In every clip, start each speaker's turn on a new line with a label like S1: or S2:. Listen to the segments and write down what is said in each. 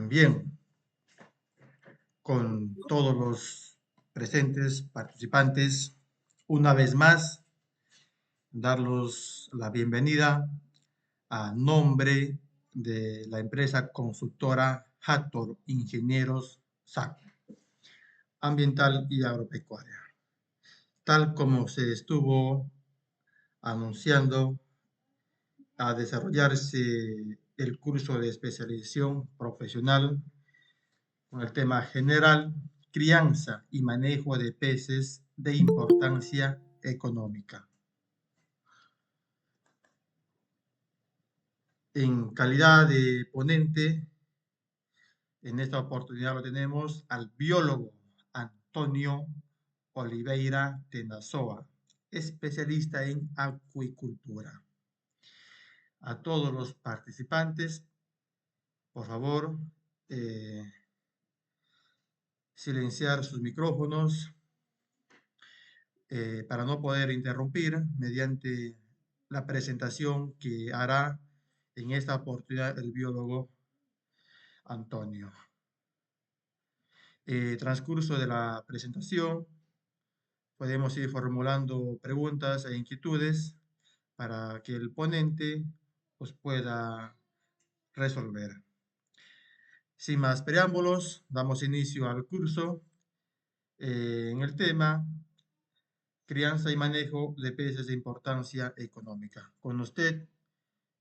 S1: Bien, con todos los presentes participantes, una vez más, darles la bienvenida a nombre de la empresa consultora Hathor Ingenieros SAC, Ambiental y Agropecuaria. Tal como se estuvo anunciando, a desarrollarse el curso de especialización profesional con el tema general, crianza y manejo de peces de importancia económica. En calidad de ponente, en esta oportunidad lo tenemos al biólogo Antonio Oliveira Tendazoa, especialista en acuicultura. A todos los participantes, por favor, silenciar sus micrófonos para no poder interrumpir mediante la presentación que hará en esta oportunidad el biólogo Antonio. Transcurso de la presentación, podemos ir formulando preguntas e inquietudes para que el ponente pues, pueda resolver. Sin más preámbulos, damos inicio al curso en el tema crianza y manejo de peces de importancia económica. Con usted,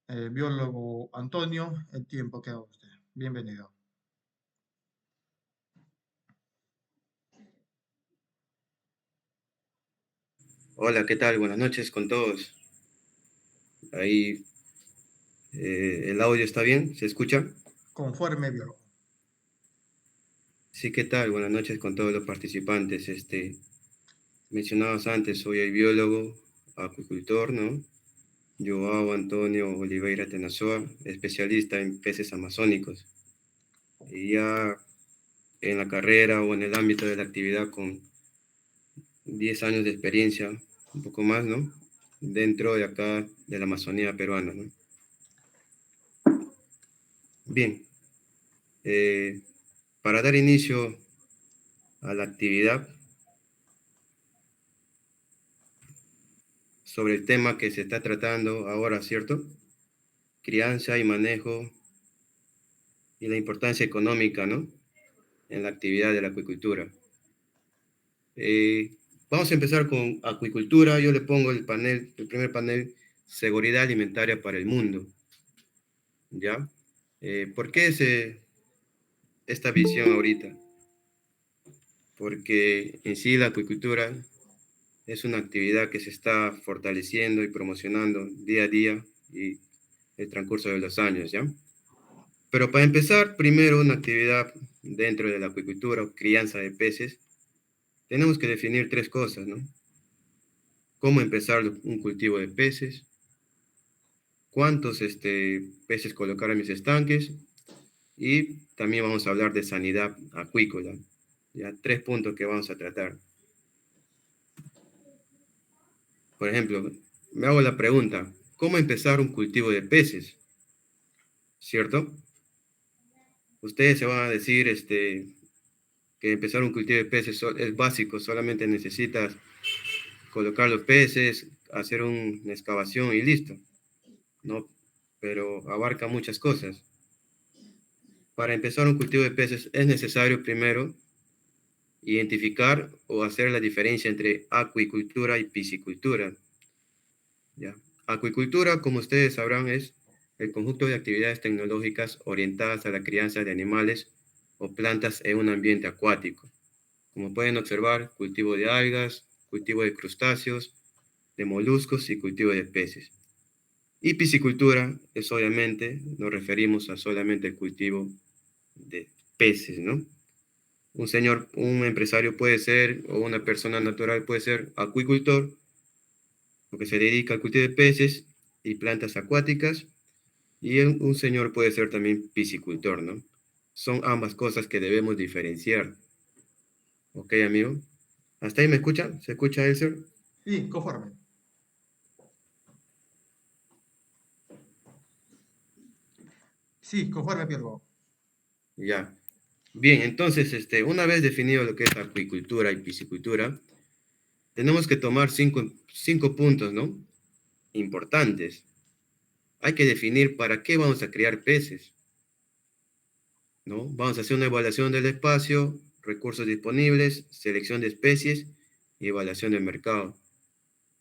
S1: biólogo Antonio, el tiempo queda a usted. Bienvenido.
S2: Hola, ¿qué tal? Buenas noches con todos. Ahí, ¿el audio está bien? ¿Se escucha?
S1: Conforme, biólogo.
S2: Sí, ¿qué tal? Buenas noches con todos los participantes. Mencionabas antes, soy el biólogo, acuicultor, ¿no? Joao Antonio Oliveira Tenazoa, especialista en peces amazónicos. Y ya en la carrera o en el ámbito de la actividad con 10 años de experiencia, un poco más, ¿no? Dentro de acá de la Amazonía peruana, ¿no? Bien, eh, para dar inicio a la actividad sobre el tema que se está tratando ahora, ¿cierto? Crianza y manejo y la importancia económica, ¿no? En la actividad de la acuicultura. Vamos a empezar con acuicultura. Yo le pongo el primer panel, seguridad alimentaria para el mundo, ¿ya? ¿Por qué esta visión ahorita? Porque en sí la acuicultura es una actividad que se está fortaleciendo y promocionando día a día y el transcurso de los años, ¿ya? Pero para empezar, primero una actividad dentro de la acuicultura o crianza de peces, tenemos que definir tres cosas, ¿no? Cómo empezar un cultivo de peces, cuántos peces colocar en mis estanques y también vamos a hablar de sanidad acuícola. Ya, tres puntos que vamos a tratar. Por ejemplo, me hago la pregunta, ¿cómo empezar un cultivo de peces? ¿Cierto? Ustedes se van a decir que empezar un cultivo de peces es básico, solamente necesitas colocar los peces, hacer una excavación y listo, ¿no? Pero abarca muchas cosas. Para empezar un cultivo de peces es necesario primero identificar o hacer la diferencia entre acuicultura y piscicultura, ¿ya? Acuicultura, como ustedes sabrán, es el conjunto de actividades tecnológicas orientadas a la crianza de animales o plantas en un ambiente acuático. Como pueden observar, cultivo de algas, cultivo de crustáceos, de moluscos y cultivo de peces. Y piscicultura es obviamente, nos referimos a solamente el cultivo de peces, ¿no? Un empresario puede ser, o una persona natural puede ser acuicultor, porque se dedica al cultivo de peces y plantas acuáticas, y un señor puede ser también piscicultor, ¿no? Son ambas cosas que debemos diferenciar. ¿Ok, amigo? ¿Hasta ahí me escucha? ¿Se escucha, Elser?
S1: Sí, conforme. Sí, conforme, biólogo.
S2: Ya. Bien, entonces, una vez definido lo que es acuicultura y piscicultura, tenemos que tomar cinco puntos, ¿no? Importantes. Hay que definir para qué vamos a criar peces, ¿no? Vamos a hacer una evaluación del espacio, recursos disponibles, selección de especies y evaluación del mercado.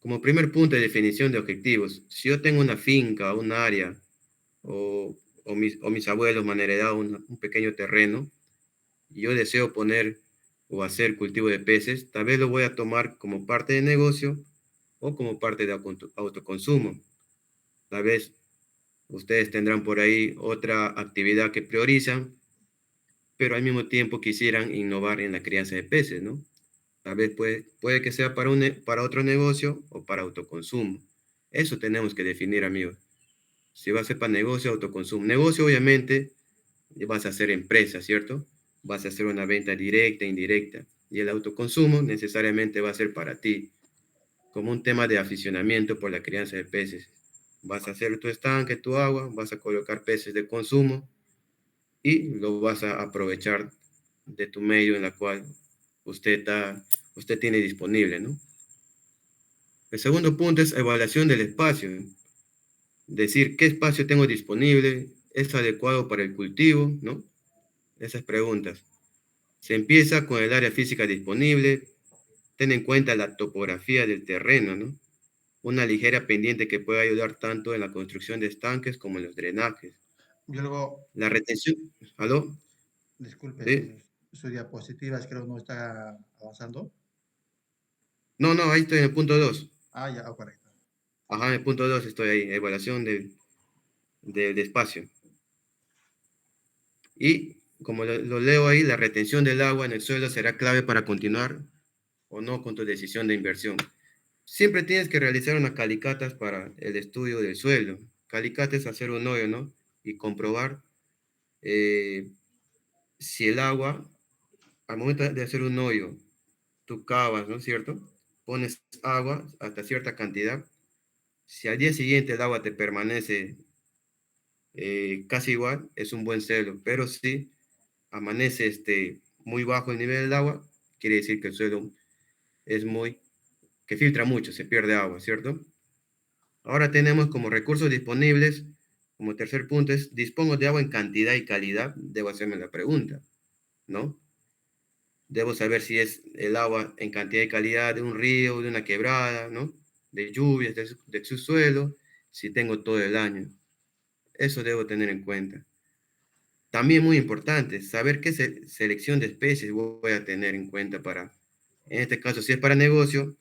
S2: Como primer punto de definición de objetivos, si yo tengo una finca, un área, o mis abuelos me han heredado un pequeño terreno, y yo deseo poner o hacer cultivo de peces, tal vez lo voy a tomar como parte de negocio o como parte de autoconsumo. Tal vez ustedes tendrán por ahí otra actividad que priorizan, pero al mismo tiempo quisieran innovar en la crianza de peces, ¿no? Tal vez puede que sea para otro negocio o para autoconsumo. Eso tenemos que definir, amigos. Si va a ser para negocio, autoconsumo. Negocio, obviamente, vas a hacer empresa, ¿cierto? Vas a hacer una venta directa, indirecta. Y el autoconsumo necesariamente va a ser para ti, como un tema de aficionamiento por la crianza de peces. Vas a hacer tu estanque, tu agua, vas a colocar peces de consumo y lo vas a aprovechar de tu medio en la cual usted tiene disponible, ¿no? El segundo punto es evaluación del espacio. Decir qué espacio tengo disponible, es adecuado para el cultivo, ¿no? Esas preguntas. Se empieza con el área física disponible, ten en cuenta la topografía del terreno, ¿no? Una ligera pendiente que puede ayudar tanto en la construcción de estanques como en los drenajes.
S1: Yo luego,
S2: La retención, ¿aló?
S1: disculpe,
S2: ¿Sí?
S1: su diapositiva creo no está avanzando.
S2: No, no, ahí estoy en el punto 2.
S1: Ah, ya, correcto.
S2: Ajá, en el punto 2 estoy ahí, evaluación del espacio. Y como lo leo ahí, la retención del agua en el suelo será clave para continuar o no con tu decisión de inversión. Siempre tienes que realizar unas calicatas para el estudio del suelo. Calicata es hacer un hoyo, ¿no? Y comprobar eh, si el agua, al momento de hacer un hoyo, tú cavas, ¿no es cierto? Pones agua hasta cierta cantidad. Si al día siguiente el agua te permanece casi igual, es un buen suelo. Pero si amanece muy bajo el nivel del agua, quiere decir que el suelo es que filtra mucho, se pierde agua, ¿cierto? Ahora tenemos como recursos disponibles, como tercer punto es, dispongo de agua en cantidad y calidad, debo hacerme la pregunta, ¿no? Debo saber si es el agua en cantidad y calidad de un río, de una quebrada, ¿no? De lluvias, de su suelo, si tengo todo el año. Eso debo tener en cuenta. También muy importante, saber qué selección de especies voy a tener en cuenta en este caso, si es para negocio,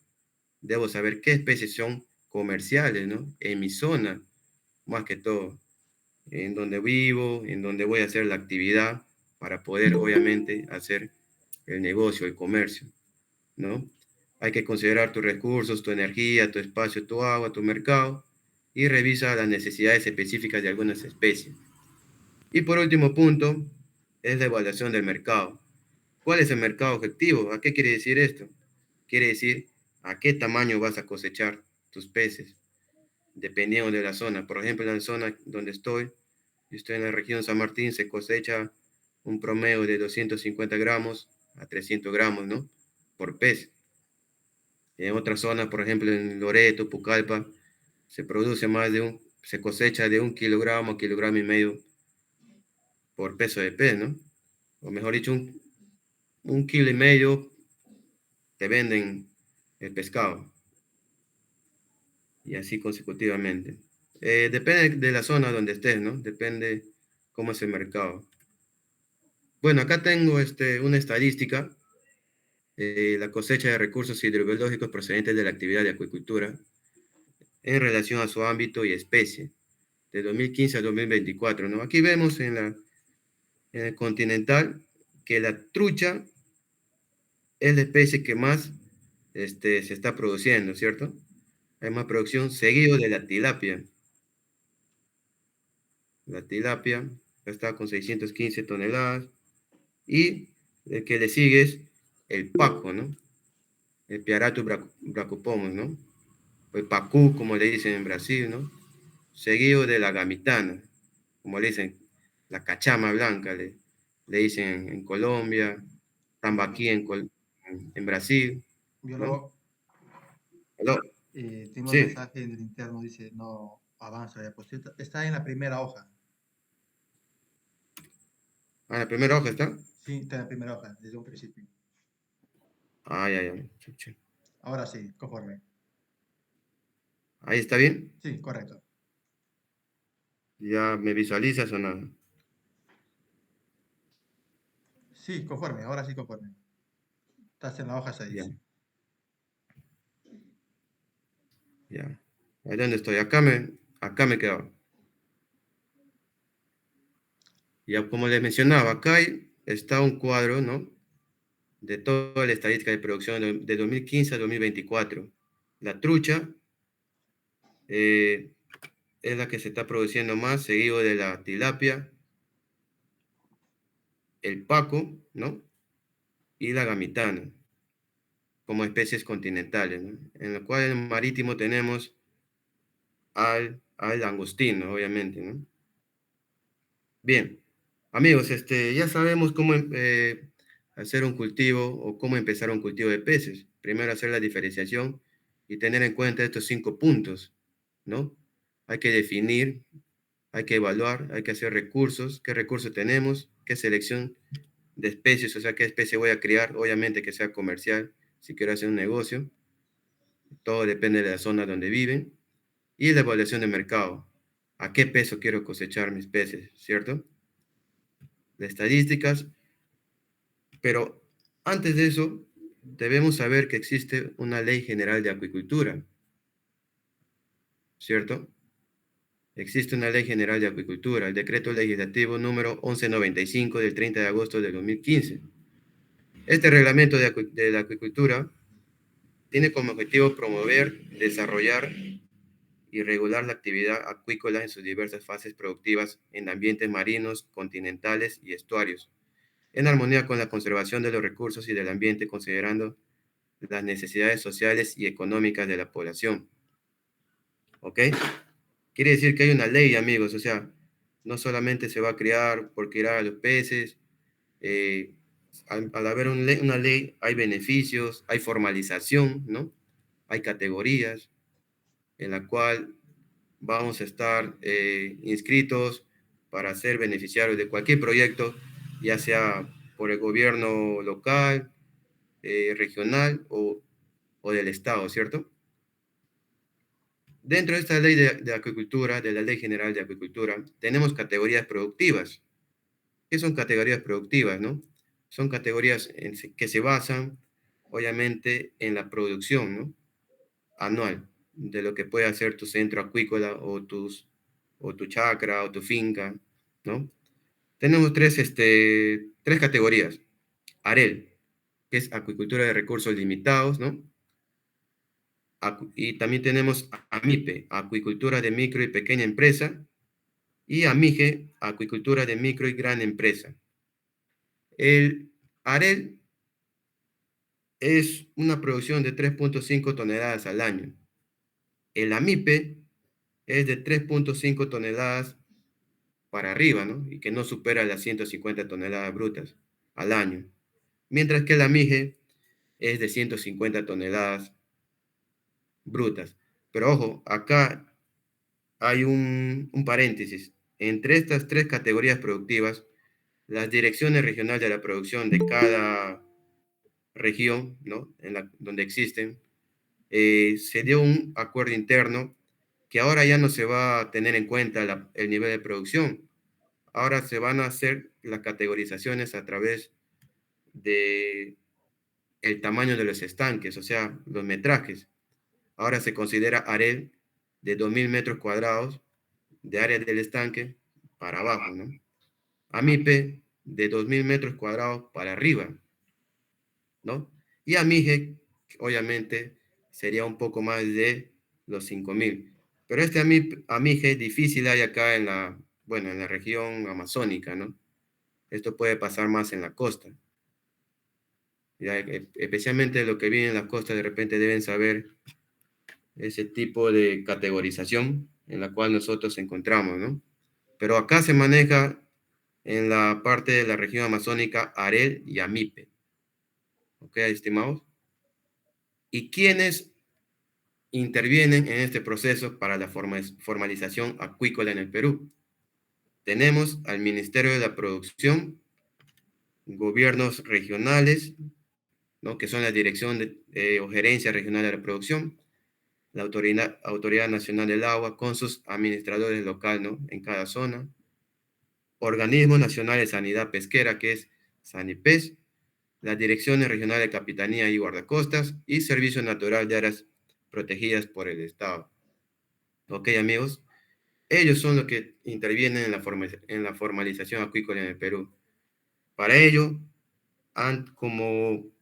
S2: debo saber qué especies son comerciales, ¿no? En mi zona, más que todo, en donde vivo, en donde voy a hacer la actividad para poder, obviamente, hacer el negocio, el comercio, ¿no? Hay que considerar tus recursos, tu energía, tu espacio, tu agua, tu mercado y revisa las necesidades específicas de algunas especies. Y por último punto, es la evaluación del mercado. ¿Cuál es el mercado objetivo? ¿A qué quiere decir esto? Quiere decir a qué tamaño vas a cosechar tus peces, dependiendo de la zona. Por ejemplo, en la zona donde yo estoy en la región San Martín, se cosecha un promedio de 250 gramos a 300 gramos, ¿no? Por pez. En otras zonas, por ejemplo, en Loreto, Pucallpa, se cosecha de 1 kilogramo a kilogramo y medio por peso de pez, ¿no? O mejor dicho, un kilo y medio te venden el pescado y así consecutivamente. Depende de la zona donde estés, ¿no? Depende cómo es el mercado. Bueno, acá tengo una estadística, la cosecha de recursos hidrobiológicos procedentes de la actividad de acuicultura en relación a su ámbito y especie, de 2015 a 2024, ¿no? Aquí vemos en el continental que la trucha es la especie que más se está produciendo, ¿cierto? Hay más producción, seguido de la tilapia. La tilapia está con 615 toneladas. Y el que le sigue es el paco, ¿no? El Piaratus brachypomos, ¿no? O el pacú, como le dicen en Brasil, ¿no? Seguido de la gamitana, como le dicen, la cachama blanca, le dicen en Colombia, tambaqui en Brasil,
S1: Yo
S2: ¿no?
S1: luego
S2: ¿Aló?
S1: tengo un
S2: Sí.
S1: mensaje en el interno, dice, no avanza la diapositiva. Está en la primera hoja.
S2: Ah, la primera hoja está.
S1: Sí, está en la primera hoja, desde un principio.
S2: Ah, ya, ya. Chucha.
S1: Ahora sí, conforme.
S2: Ahí está bien.
S1: Sí, correcto.
S2: Ya me visualizas o nada.
S1: Sí, conforme, ahora sí conforme. Estás en la hoja
S2: Ya,
S1: 6.
S2: ya. Ahí donde estoy. Acá me quedaba. Ya como les mencionaba, está un cuadro, ¿no? De toda la estadística de producción de 2015 a 2024. La trucha, eh, es la que se está produciendo más, seguido de la tilapia, el paco, ¿no? Y la gamitana, como especies continentales, ¿no? En la cual en el marítimo tenemos al langostino, obviamente, ¿no? Bien, amigos, ya sabemos cómo hacer un cultivo o cómo empezar un cultivo de peces. Primero hacer la diferenciación y tener en cuenta estos 5 puntos, ¿no? Hay que definir, hay que evaluar, hay que hacer recursos, qué recursos tenemos, qué selección de especies, o sea, qué especie voy a criar, obviamente que sea comercial, si quiero hacer un negocio, todo depende de la zona donde viven, y la evaluación de mercado, a qué peso quiero cosechar mis peces, ¿cierto? De estadísticas, pero antes de eso, debemos saber que existe una ley general de acuicultura, ¿cierto? Existe una ley general de acuicultura, el decreto legislativo número 1195 del 30 de agosto de 2015. Este reglamento de la acuicultura tiene como objetivo promover, desarrollar y regular la actividad acuícola en sus diversas fases productivas en ambientes marinos, continentales y estuarios, en armonía con la conservación de los recursos y del ambiente, considerando las necesidades sociales y económicas de la población. ¿Ok? Quiere decir que hay una ley, amigos, o sea, no solamente se va a criar por criar a los peces, eh, al haber una ley hay beneficios, hay formalización, ¿no? Hay categorías en la cual vamos a estar inscritos para ser beneficiarios de cualquier proyecto, ya sea por el gobierno local, regional o del Estado, ¿cierto? Dentro de esta ley de acuicultura, de la Ley General de Acuicultura, tenemos categorías productivas. ¿Qué son categorías productivas, no? Son categorías que se basan, obviamente, en la producción, ¿no? Anual, de lo que puede hacer tu centro acuícola o tu chacra o tu finca, ¿no? Tenemos tres categorías. AREL, que es acuicultura de recursos limitados, ¿no? Y también tenemos AMIPE, acuicultura de micro y pequeña empresa, y AMIGE, acuicultura de micro y gran empresa. El AREL es una producción de 3.5 toneladas al año. El AMIPE es de 3.5 toneladas para arriba, ¿no? Y que no supera las 150 toneladas brutas al año. Mientras que el AMIGE es de 150 toneladas brutas. Pero ojo, acá hay un paréntesis. Entre estas tres categorías productivas, las direcciones regionales de la producción de cada región, ¿no? Donde existen, se dio un acuerdo interno que ahora ya no se va a tener en cuenta el nivel de producción. Ahora se van a hacer las categorizaciones a través de el tamaño de los estanques, o sea, los metrajes. Ahora se considera AREL de 2.000 metros cuadrados de área del estanque para abajo, ¿no? AMIPE de 2.000 metros cuadrados para arriba, ¿no? Y AMIGE, obviamente, sería un poco más de los 5.000. Pero este AMIGE difícil hay acá bueno, en la región amazónica, ¿no? Esto puede pasar más en la costa. Ya, especialmente lo que viene en la costa, de repente deben saber ese tipo de categorización en la cual nosotros encontramos, ¿no? Pero acá se maneja en la parte de la región amazónica AREL y AMIPE. ¿Ok, estimados? ¿Y quiénes intervienen en este proceso para la formalización acuícola en el Perú? Tenemos al Ministerio de la Producción, gobiernos regionales, ¿no? Que son la Dirección o Gerencia Regional de la Producción, la Autoridad Nacional del Agua, con sus administradores locales, ¿no? En cada zona, Organismo Nacional de Sanidad Pesquera, que es SANIPES, las Direcciones Regionales de Capitanía y Guardacostas, y Servicio Natural de Áreas Protegidas por el Estado. ¿Ok, amigos? Ellos son los que intervienen en la formalización acuícola en el Perú. Para ello, como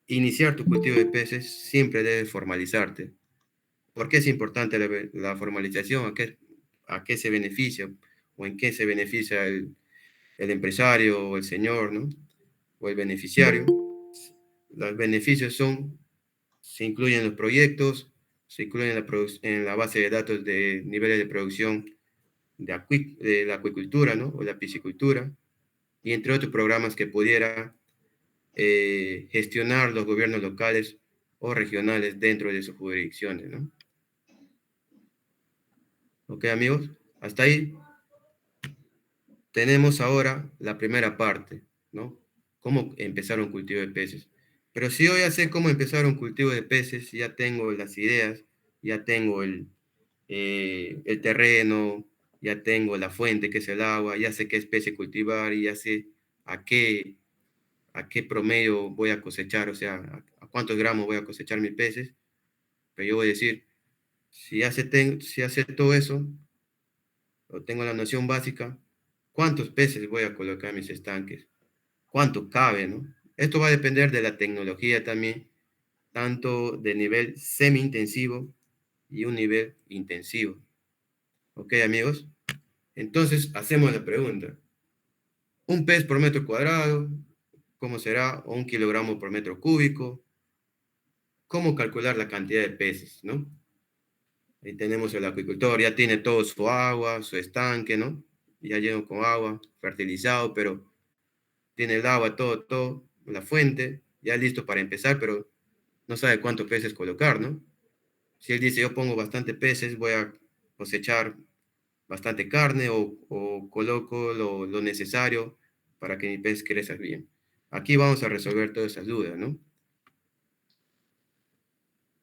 S2: iniciar tu cultivo de peces, siempre debes formalizarte. ¿Por qué es importante la formalización? a qué se beneficia o en qué se beneficia el empresario o el señor, ¿no? O el beneficiario. Los beneficios son, se incluyen los proyectos, se incluyen en la base de datos de niveles de producción de la acuicultura, ¿no? O la piscicultura, y entre otros programas que pudiera gestionar los gobiernos locales o regionales dentro de sus jurisdicciones, ¿no? Ok, amigos, hasta ahí tenemos ahora la primera parte, ¿no? Cómo empezar un cultivo de peces. Pero si yo ya sé cómo empezar un cultivo de peces, ya tengo las ideas, ya tengo el terreno, ya tengo la fuente que es el agua, ya sé qué especie cultivar y ya sé a qué, a qué promedio voy a cosechar, o sea, a cuántos gramos voy a cosechar mis peces. Pero yo voy a decir, si hace todo eso, o tengo la noción básica, ¿cuántos peces voy a colocar en mis estanques? ¿Cuánto cabe, no? Esto va a depender de la tecnología también, tanto de nivel semi-intensivo y un nivel intensivo. ¿Ok, amigos? Entonces, hacemos la pregunta. ¿Un pez por metro cuadrado? ¿Cómo será? ¿O 1 kilogramo por metro cúbico? ¿Cómo calcular la cantidad de peces, no? Ahí tenemos el acuicultor, ya tiene todo su agua, su estanque, ¿no? Ya lleno con agua, fertilizado, pero tiene el agua, todo, la fuente, ya listo para empezar, pero no sabe cuántos peces colocar, ¿no? Si él dice, yo pongo bastante peces, voy a cosechar bastante carne o coloco lo necesario para que mi pez crezca bien. Aquí vamos a resolver todas esas dudas, ¿no?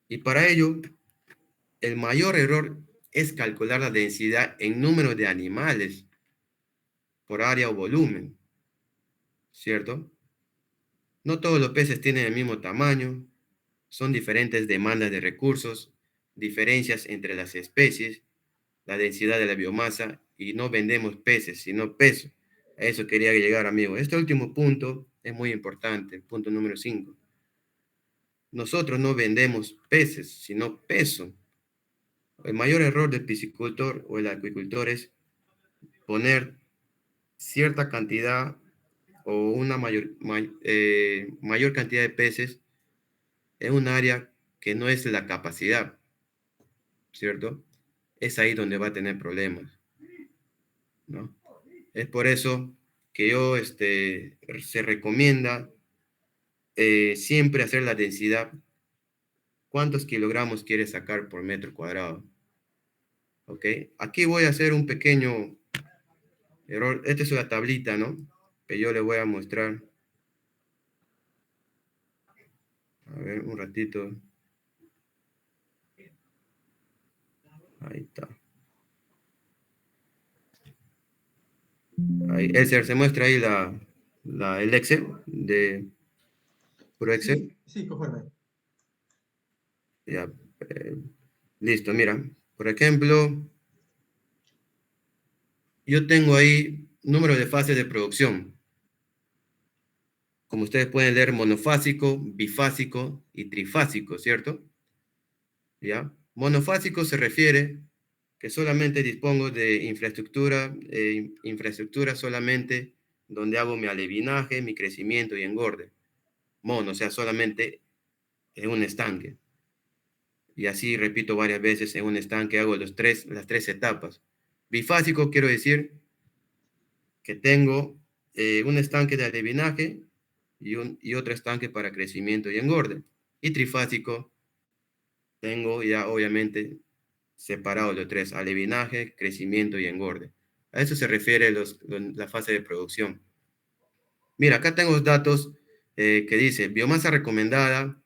S2: Y para ello, el mayor error es calcular la densidad en número de animales por área o volumen, ¿cierto? No todos los peces tienen el mismo tamaño, son diferentes demandas de recursos, diferencias entre las especies, la densidad de la biomasa y no vendemos peces, sino peso. A eso quería llegar, amigo. Este último punto es muy importante, el punto número 5. Nosotros no vendemos peces, sino peso. El mayor error del piscicultor o el acuicultor es poner cierta cantidad o una mayor cantidad de peces en un área que no es la capacidad, ¿cierto? Es ahí donde va a tener problemas, ¿no? Es por eso que se recomienda siempre hacer la densidad. ¿Cuántos kilogramos quieres sacar por metro cuadrado? ¿Ok? Aquí voy a hacer un pequeño error. Esta es una tablita, ¿no? Que yo le voy a mostrar. A ver, un ratito. Ahí está. Ahí, se muestra ahí el Excel de puro Excel.
S1: Sí, sí, conforme.
S2: Ya, eh, listo, mira. Por ejemplo, yo tengo ahí número de fases de producción. Como ustedes pueden leer, monofásico, bifásico y trifásico, ¿cierto? ¿Ya? Monofásico se refiere que solamente dispongo de infraestructura solamente donde hago mi alevinaje, mi crecimiento y engorde. Mono, o sea, solamente en un estanque. Y así repito varias veces, en un estanque hago las tres etapas. Bifásico quiero decir que tengo un estanque de alevinaje y otro estanque para crecimiento y engorde. Y trifásico tengo ya obviamente separado los tres, alevinaje, crecimiento y engorde. A eso se refiere la fase de producción. Mira, acá tengo los datos que dice biomasa recomendada,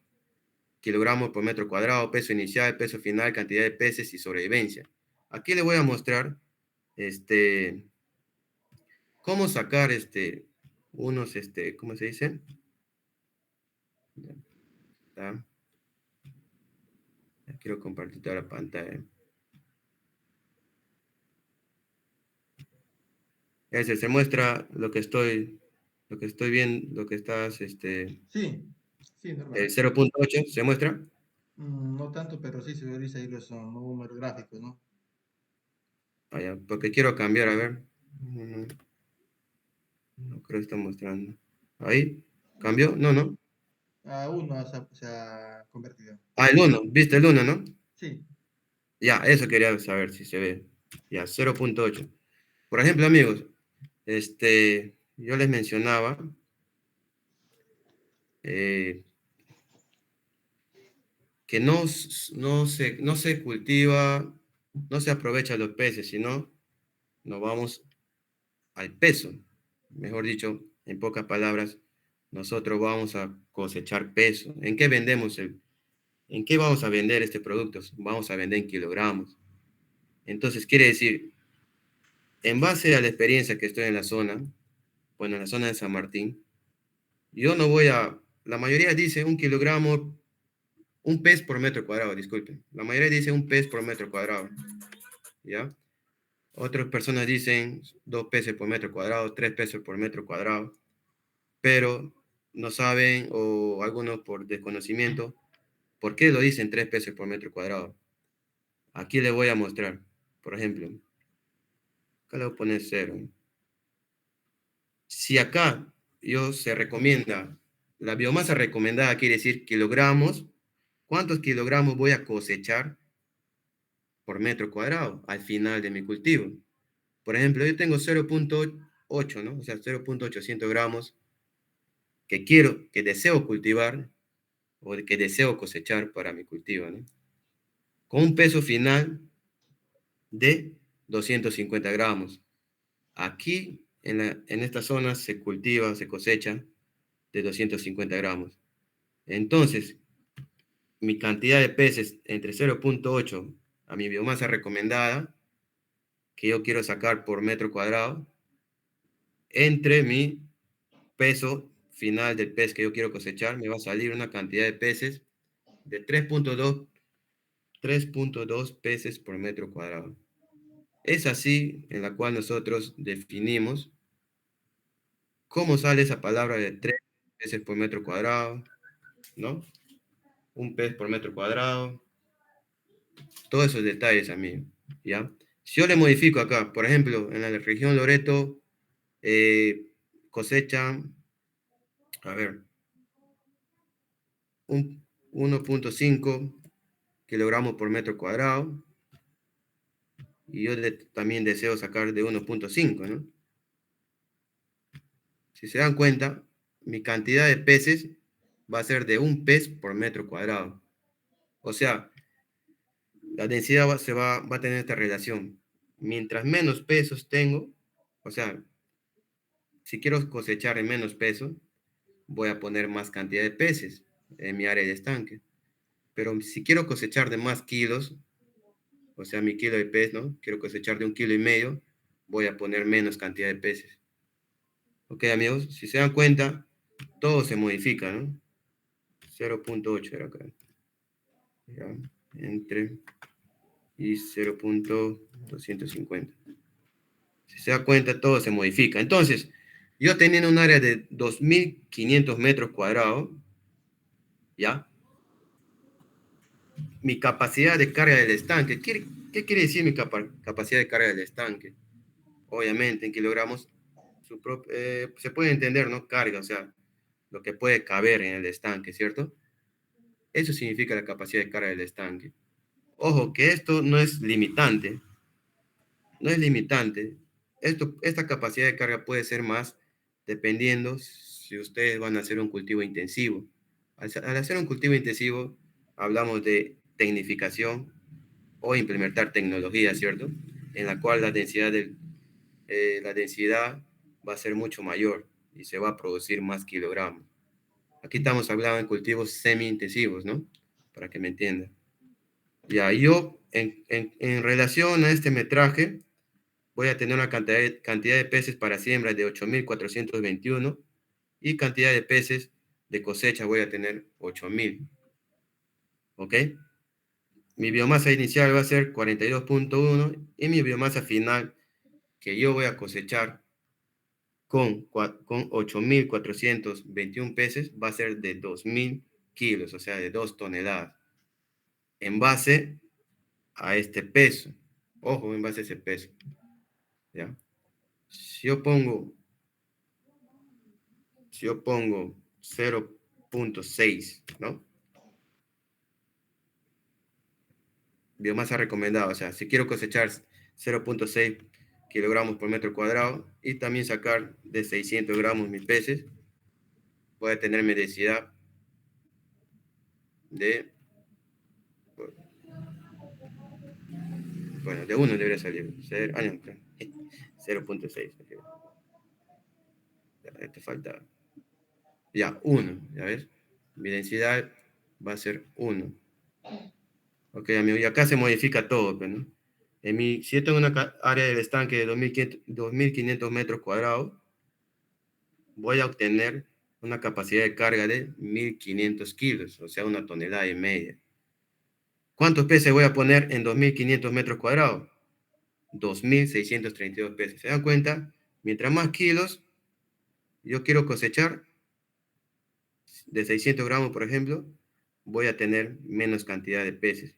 S2: kilogramos por metro cuadrado, peso inicial, peso final, cantidad de peces y sobrevivencia. Aquí le voy a mostrar cómo sacar ¿cómo se dice? Ya, quiero compartir toda la pantalla. Se muestra lo que estoy viendo, lo que estás,
S1: Sí, sí, normal.
S2: 0.8, ¿se muestra?
S1: No tanto, pero sí se visualiza ahí los números gráficos, ¿no?
S2: Allá, porque quiero cambiar, a ver. No, no creo que está mostrando. Ahí, ¿cambió? No, no.
S1: A uno se ha convertido.
S2: Ah, el uno, ¿viste el uno, no?
S1: Sí.
S2: Ya, eso quería saber si se ve. Ya, 0.8. Por ejemplo, amigos, yo les mencionaba eh, que no se cultiva, no se aprovecha los peces, sino nos vamos al peso. Mejor dicho, en pocas palabras, nosotros vamos a cosechar peso. ¿En qué vamos a vender este producto? Vamos a vender en kilogramos. Entonces, quiere decir, en base a la experiencia que estoy en la zona, bueno, en la zona de San Martín, yo no voy a, la mayoría dice un kilogramo, un pez por metro cuadrado, disculpen. La mayoría dice un pez por metro cuadrado, ¿ya? Otras personas dicen 2 peces por metro cuadrado, 3 peces por metro cuadrado, pero no saben, o algunos por desconocimiento, por qué lo dicen 3 peces por metro cuadrado. Aquí les voy a mostrar, por ejemplo, acá le voy a poner 0. Si acá se recomienda, la biomasa recomendada quiere decir kilogramos, ¿cuántos kilogramos voy a cosechar por metro cuadrado al final de mi cultivo? Por ejemplo, yo tengo 0.8, ¿no? O sea, 0.800 gramos que deseo cultivar o que deseo cosechar para mi cultivo, ¿no? Con un peso final de 250 gramos. Aquí, en esta zona, se cultiva, se cosecha de 250 gramos. Entonces, mi cantidad de peces entre 0.8 a mi biomasa recomendada, que yo quiero sacar por metro cuadrado, entre mi peso final del pez que yo quiero cosechar, me va a salir una cantidad de peces de 3.2 peces por metro cuadrado. Es así en la cual nosotros definimos cómo sale esa palabra de 3 peces por metro cuadrado, ¿no? Un pez por metro cuadrado, todos esos detalles, amigo, ¿ya? Si yo le modifico acá, por ejemplo, en la región Loreto, eh, cosechan, a ver, un 1.5 kilogramos por metro cuadrado, y yo también deseo sacar de 1.5, ¿no? Si se dan cuenta, mi cantidad de peces va a ser de un pez por metro cuadrado. O sea, la densidad va a tener esta relación. Mientras menos pesos tengo, o sea, si quiero cosechar en menos peso, voy a poner más cantidad de peces en mi área de estanque. Pero si quiero cosechar de más kilos, o sea, mi kilo de pez, ¿no? Quiero cosechar de 1,5 kilos, voy a poner menos cantidad de peces. Ok, amigos, si se dan cuenta, todo se modifica, ¿no? 0.8 era acá. Ya, entre y 0.250. Si se da cuenta, todo se modifica. Entonces, yo teniendo un área de 2.500 metros cuadrados, ¿ya? Mi capacidad de carga del estanque. ¿Qué quiere decir mi capacidad de carga del estanque? Obviamente, en kilogramos, se puede entender, ¿no? Carga, o sea, lo que puede caber en el estanque, ¿cierto? Eso significa la capacidad de carga del estanque. Ojo, que esto no es limitante, no es limitante. Esta capacidad de carga puede ser más dependiendo si ustedes van a hacer un cultivo intensivo. Al hacer un cultivo intensivo, hablamos de tecnificación o implementar tecnología, ¿cierto? En la cual la densidad va a ser mucho mayor y se va a producir más kilogramos. Aquí estamos hablando de cultivos semi-intensivos, ¿no? Para que me entiendan. Ya, yo, en relación a este metraje, voy a tener una cantidad de peces para siembra de 8.421 y cantidad de peces de cosecha voy a tener 8.000. ¿Ok? Mi biomasa inicial va a ser 42.1 y mi biomasa final que yo voy a cosechar con 8.421 peces va a ser de 2.000 kilos, o sea, de 2 toneladas, en base a este peso. Ojo, en base a ese peso, ¿ya? Si yo pongo, si yo pongo 0.6, ¿no? Biomasa recomendada, o sea, si quiero cosechar 0.6 kilogramos por metro cuadrado y también sacar de 600 gramos mis peces, voy a tener mi densidad de, bueno, de 1 debería salir, 0.6. Ya, te falta, ya, 1, ¿ya ves? Mi densidad va a ser 1. Ok, amigo, y acá se modifica todo, pues, ¿no? Si yo tengo una área del estanque de 2.500 metros cuadrados, voy a obtener una capacidad de carga de 1.500 kilos, o sea, 1,5 toneladas. ¿Cuántos peces voy a poner en 2.500 metros cuadrados? 2.632 peces. ¿Se dan cuenta? Mientras más kilos yo quiero cosechar, de 600 gramos, por ejemplo, voy a tener menos cantidad de peces.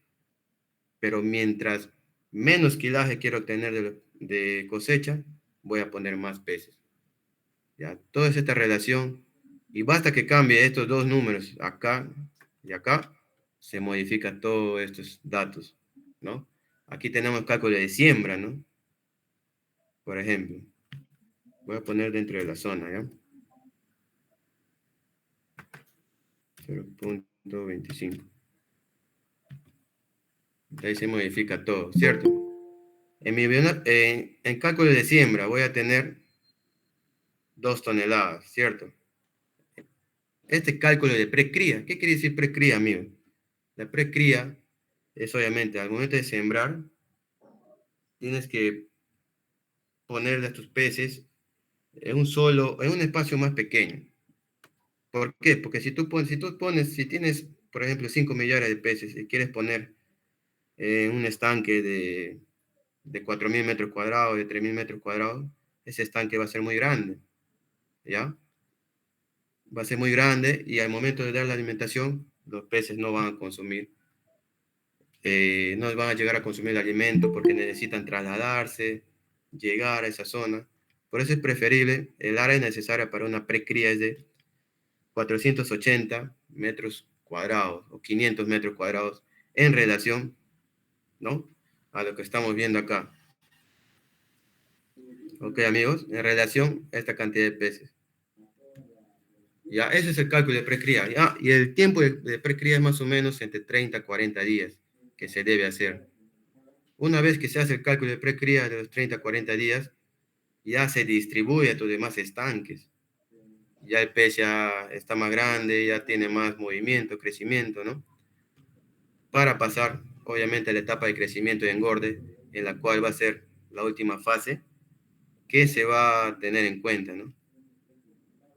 S2: Pero mientras menos kilaje quiero obtener de cosecha, voy a poner más peces. ¿Ya? Toda esta relación, y basta que cambie estos dos números, acá y acá, se modifican todos estos datos, ¿no? Aquí tenemos cálculo de siembra, ¿no? Por ejemplo, voy a poner dentro de la zona, ¿ya? 0.25. Ahí se modifica todo, ¿cierto? En cálculo de siembra voy a tener 2 toneladas, ¿cierto? Este cálculo de precría, ¿qué quiere decir precría, amigo? La precría es obviamente al momento de sembrar, tienes que ponerle a tus peces en un espacio más pequeño. ¿Por qué? Porque si tienes, por ejemplo, 5 millares de peces y quieres poner un estanque de 4.000 metros cuadrados, de 3.000 metros cuadrados, ese estanque va a ser muy grande, ¿ya? Va a ser muy grande y al momento de dar la alimentación, los peces no van a consumir, no van a llegar a consumir el alimento porque necesitan trasladarse, llegar a esa zona. Por eso es preferible, el área necesaria para una precría es de 480 metros cuadrados o 500 metros cuadrados en relación, ¿no?, a lo que estamos viendo acá. Ok, amigos, en relación a esta cantidad de peces. Ya, ese es el cálculo de precría. Y el tiempo de precría es más o menos entre 30 a 40 días que se debe hacer. Una vez que se hace el cálculo de precría de los 30 a 40 días, ya se distribuye a tus demás estanques. Ya el pez ya está más grande, ya tiene más movimiento, crecimiento, ¿no? Para pasar, obviamente, a la etapa de crecimiento y engorde, en la cual va a ser la última fase que se va a tener en cuenta, ¿no?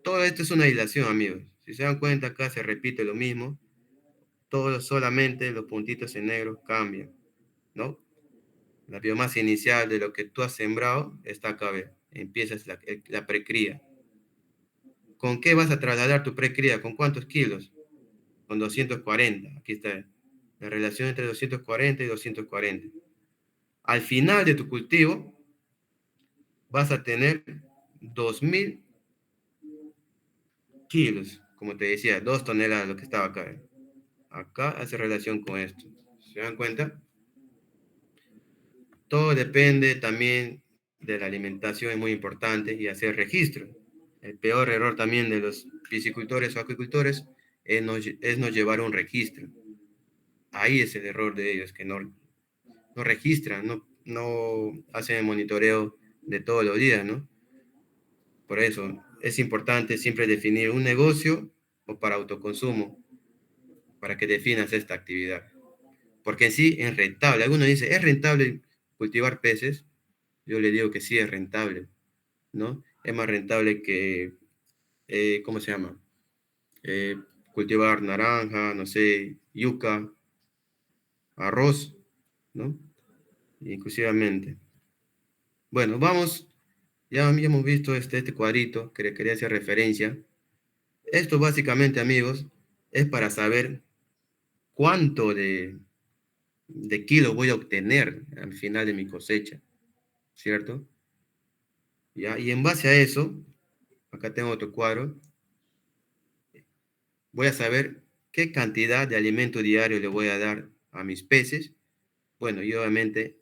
S2: Todo esto es una dilación, amigos. Si se dan cuenta, acá se repite lo mismo. Todo solamente los puntitos en negro cambian, ¿no? La biomasa inicial de lo que tú has sembrado está acá, ¿ve? Empiezas la precría. ¿Con qué vas a trasladar tu precría? ¿Con cuántos kilos? Con 240. Aquí está la relación entre 240 y 240. Al final de tu cultivo vas a tener 2.000 kilos, como te decía, 2 toneladas, lo que estaba acá. Acá hace relación con esto. ¿Se dan cuenta? Todo depende también de la alimentación, es muy importante, y hacer registro. El peor error también de los piscicultores o acuicultores es no llevar un registro. Ahí es el error de ellos, que no registran, no hacen el monitoreo de todos los días, ¿no? Por eso es importante siempre definir un negocio o para autoconsumo, para que definas esta actividad. Porque en sí es rentable. Algunos dicen, ¿es rentable cultivar peces? Yo le digo que sí es rentable, ¿no? Es más rentable que, ¿cómo se llama? Eh, Cultivar naranja, no sé, yuca, arroz, ¿no? Inclusivamente. Bueno, vamos, ya hemos visto este cuadrito que le quería hacer referencia. Esto básicamente, amigos, es para saber cuánto de kilos voy a obtener al final de mi cosecha, ¿cierto? ¿Ya? Y en base a eso, acá tengo otro cuadro, voy a saber qué cantidad de alimento diario le voy a dar a mis peces. Bueno, y obviamente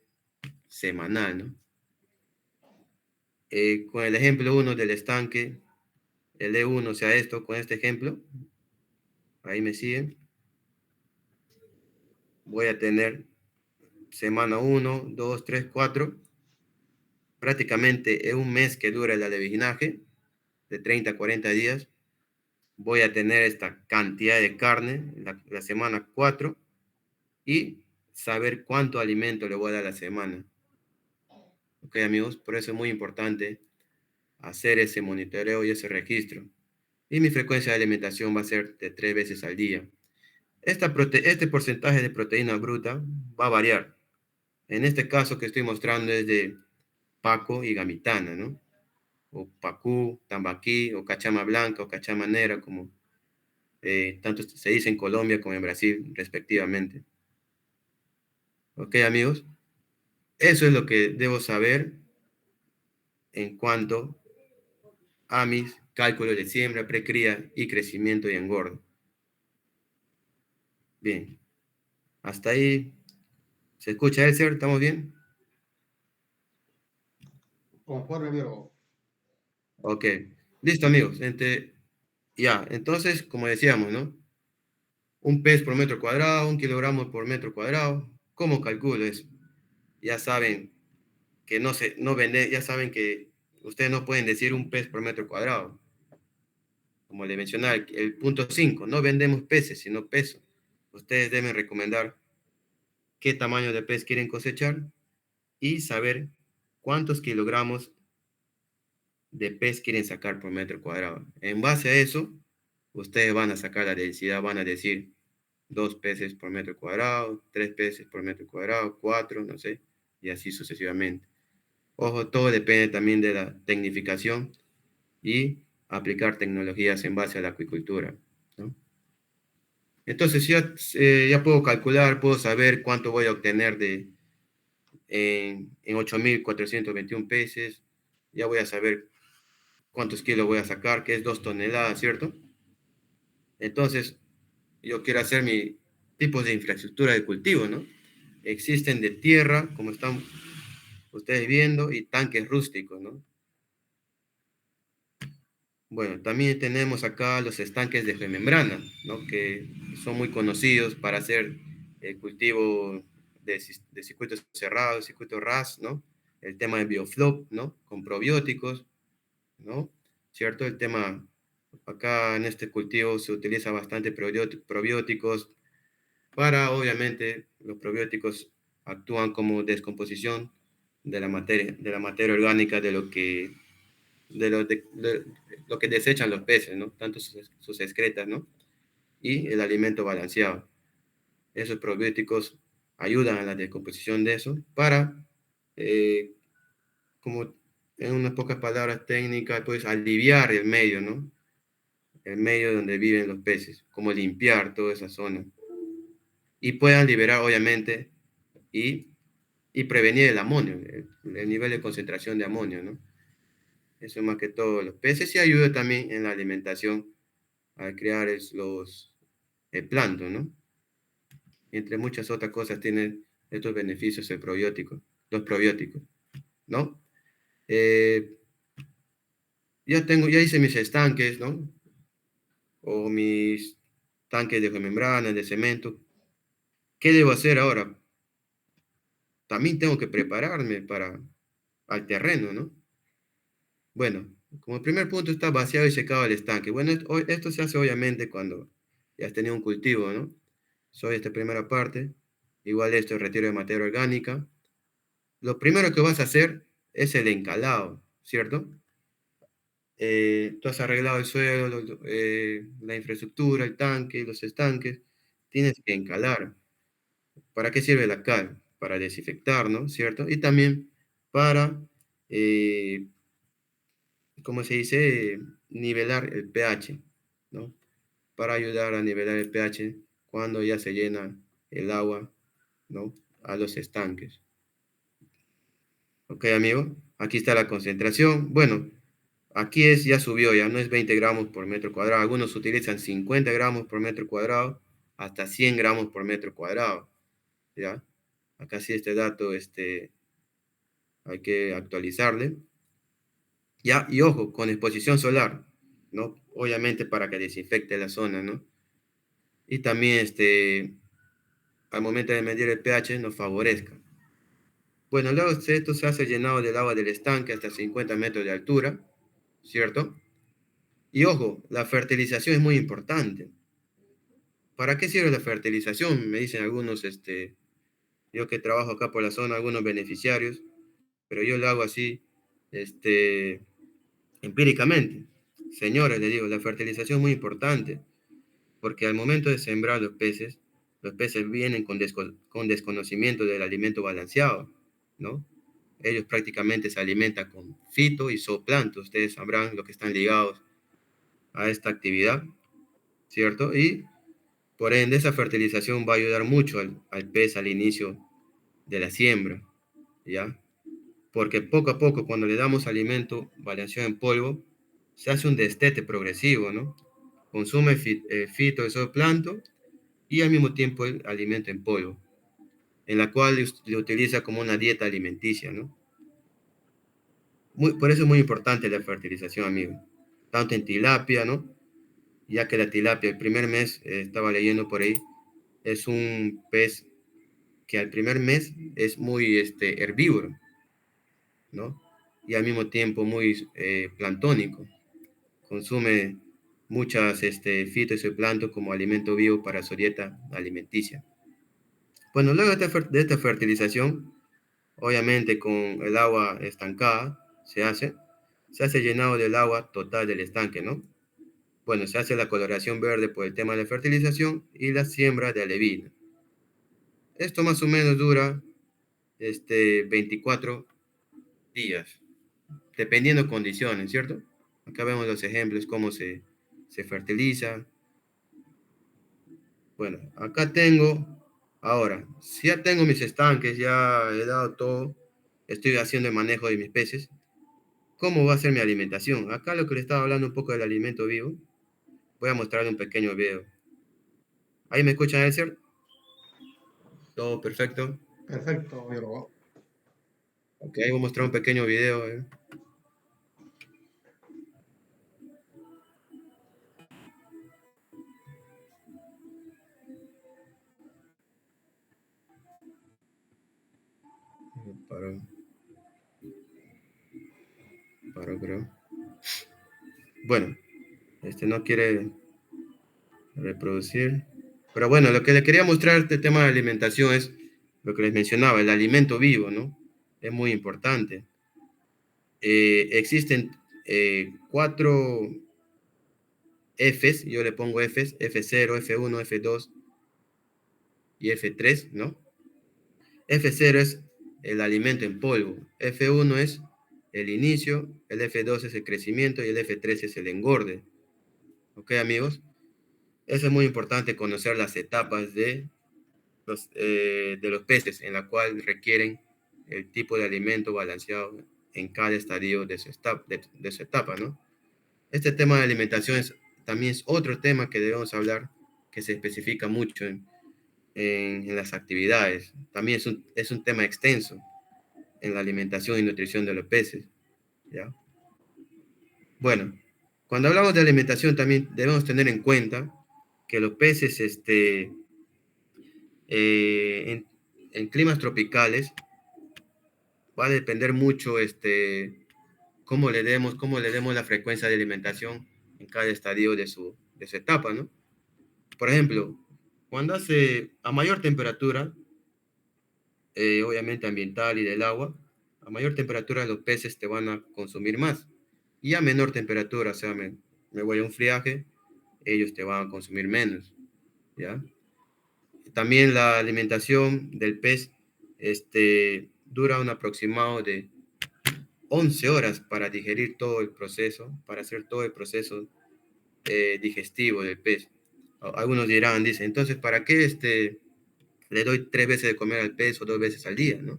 S2: semanal, ¿no? Con el ejemplo uno del estanque, el E1, o sea, esto, con este ejemplo, ahí me siguen, voy a tener semana uno, 2, 3, 4, prácticamente en un mes que dura el alevinaje, de 30 a 40 días, voy a tener esta cantidad de carne la semana 4 y saber cuánto alimento le voy a dar a la semana. Ok, amigos, por eso es muy importante hacer ese monitoreo y ese registro. Y mi frecuencia de alimentación va a ser de 3 veces al día. Este porcentaje de proteína bruta va a variar. En este caso que estoy mostrando es de Paco y Gamitana, ¿no? O Pacú, Tambaquí, o Cachama Blanca, o Cachama Negra, como tanto se dice en Colombia como en Brasil, respectivamente. ¿Ok, amigos? Eso es lo que debo saber en cuanto a mis cálculos de siembra, precría y crecimiento y engordo. Bien, hasta ahí. ¿Se escucha, Elser? ¿Estamos bien?
S1: Conforme, Virgo.
S2: Ok. Listo, amigos. Ya, entonces, como decíamos, ¿no? Un pez por metro cuadrado, un kilogramo por metro cuadrado. ¿Cómo calculo eso? Ya saben que no venden, ya saben que ustedes no pueden decir un pez por metro cuadrado. Como le mencionaba, el punto 5, no vendemos peces, sino peso. Ustedes deben recomendar qué tamaño de pez quieren cosechar y saber cuántos kilogramos de pez quieren sacar por metro cuadrado. En base a eso, ustedes van a sacar la densidad, van a decir 2 peces por metro cuadrado, 3 peces por metro cuadrado, 4, no sé, y así sucesivamente. Ojo, todo depende también de la tecnificación y aplicar tecnologías en base a la acuicultura, ¿no? Entonces ya puedo calcular, puedo saber cuánto voy a obtener en 8.421 peces, ya voy a saber cuántos kilos voy a sacar, que es 2 toneladas, ¿cierto? Entonces, yo quiero hacer mi tipos de infraestructura de cultivo, ¿no? Existen de tierra, como están ustedes viendo, y tanques rústicos, ¿no? Bueno, también tenemos acá los estanques de membrana, ¿no? Que son muy conocidos para hacer el cultivo de circuitos cerrados, circuitos RAS, ¿no? El tema de bioflop, ¿no? Con probióticos, ¿no? ¿Cierto? El tema, acá en este cultivo se utiliza bastante probióticos para, obviamente, los probióticos actúan como descomposición de la materia orgánica de lo que desechan los peces, ¿no? Tanto sus excretas, ¿no? Y el alimento balanceado. Esos probióticos ayudan a la descomposición de eso para, eh, como en unas pocas palabras técnicas, pues aliviar el medio, ¿no? El medio donde viven los peces, como limpiar toda esa zona. Y puedan liberar, obviamente, y, y prevenir el amonio, el nivel de concentración de amonio, ¿no? Eso más que todo los peces y ayuda también en la alimentación al crear el plancton, ¿no? Entre muchas otras cosas tienen estos beneficios los probióticos, ¿no? Eh, ya hice mis estanques, ¿no? O mis tanques de membrana, de cemento. ¿Qué debo hacer ahora? También tengo que prepararme al terreno, ¿no? Bueno, como primer punto está vaciado y secado el estanque. Bueno, esto se hace obviamente cuando ya has tenido un cultivo, ¿no? Soy esta primera parte. Igual esto es retiro de materia orgánica. Lo primero que vas a hacer es el encalado, ¿cierto? Tú has arreglado el suelo, la infraestructura, el tanque, los estanques. Tienes que encalar. ¿Para qué sirve la cal? Para desinfectar, ¿no? ¿Cierto? Y también para, eh, ¿cómo se dice? Nivelar el pH, ¿no? Para ayudar a nivelar el pH cuando ya se llena el agua ¿no? A los estanques. Ok, amigo, aquí está la concentración. Bueno, aquí ya subió, ya no es 20 gramos por metro cuadrado. Algunos utilizan 50 gramos por metro cuadrado, hasta 100 gramos por metro cuadrado, ¿ya? Acá sí este dato, hay que actualizarle. Ya, y ojo, con exposición solar, ¿no? Obviamente para que desinfecte la zona, ¿no? Y también, al momento de medir el pH nos favorezca. Bueno, luego esto se hace llenado del agua del estanque hasta 50 metros de altura, ¿cierto? Y ojo, la fertilización es muy importante. ¿Para qué sirve la fertilización? Me dicen algunos, yo que trabajo acá por la zona, algunos beneficiarios, pero yo lo hago así, empíricamente. Señores, les digo, la fertilización es muy importante, porque al momento de sembrar los peces vienen con desconocimiento del alimento balanceado, ¿no? Ellos prácticamente se alimentan con fito y zooplancton, ustedes sabrán lo que están ligados a esta actividad, ¿cierto? Y por ende esa fertilización va a ayudar mucho al pez al inicio de la siembra, ¿ya? Porque poco a poco cuando le damos alimento balanceado en polvo, se hace un destete progresivo, ¿no? Consume fito y zooplancton y al mismo tiempo el alimento en polvo, en la cual le utiliza como una dieta alimenticia, ¿no? Por eso es muy importante la fertilización, amigo. Tanto en tilapia, ¿no? Ya que la tilapia, el primer mes, estaba leyendo por ahí, es un pez que al primer mes es muy herbívoro, ¿no? Y al mismo tiempo muy planctónico. Consume muchas fito y zooplancton como alimento vivo para su dieta alimenticia. Bueno, luego de esta fertilización, obviamente con el agua estancada, se hace llenado del agua total del estanque, ¿no? Bueno, se hace la coloración verde por el tema de la fertilización y la siembra de alevina. Esto más o menos dura 24 días, dependiendo condiciones, ¿cierto? Acá vemos los ejemplos, cómo se fertiliza. Bueno, acá tengo, ahora, si ya tengo mis estanques, ya he dado todo, estoy haciendo el manejo de mis peces, ¿cómo va a ser mi alimentación? Acá lo que le estaba hablando un poco del alimento vivo, voy a mostrarle un pequeño video. ¿Ahí me escuchan, Elcer? Todo perfecto.
S1: Perfecto, biólogo.
S2: Ok, voy a mostrar un pequeño video. Paro, creo. Bueno, no quiere reproducir. Pero bueno, lo que le quería mostrar este tema de alimentación es lo que les mencionaba, el alimento vivo, ¿no? Es muy importante. Existen 4 Fs, yo le pongo Fs, F0, F1, F2 y F3, ¿no? F0 es el alimento en polvo, F1 es el inicio, el F2 es el crecimiento y el F3 es el engorde. ¿Ok, amigos? Eso es muy importante conocer las etapas de los peces en la cual requieren el tipo de alimento balanceado en cada estadio de su etapa, ¿no? Este tema de alimentación también es otro tema que debemos hablar, que se especifica mucho en las actividades. También es un tema extenso en la alimentación y nutrición de los peces, ¿ya? Bueno, cuando hablamos de alimentación también debemos tener en cuenta que los peces en climas tropicales va a depender mucho cómo le demos la frecuencia de alimentación en cada estadio de su etapa, ¿no? Por ejemplo, cuando hace a mayor temperatura, obviamente ambiental y del agua, a mayor temperatura los peces te van a consumir más. Y a menor temperatura, o sea, me voy a un friaje, ellos te van a consumir menos, ¿ya? También la alimentación del pez dura un aproximado de 11 horas para digerir todo el proceso, para hacer todo el proceso digestivo del pez. Algunos dirán, dicen, entonces, ¿para qué le doy 3 veces de comer al pez o 2 veces al día, ¿no?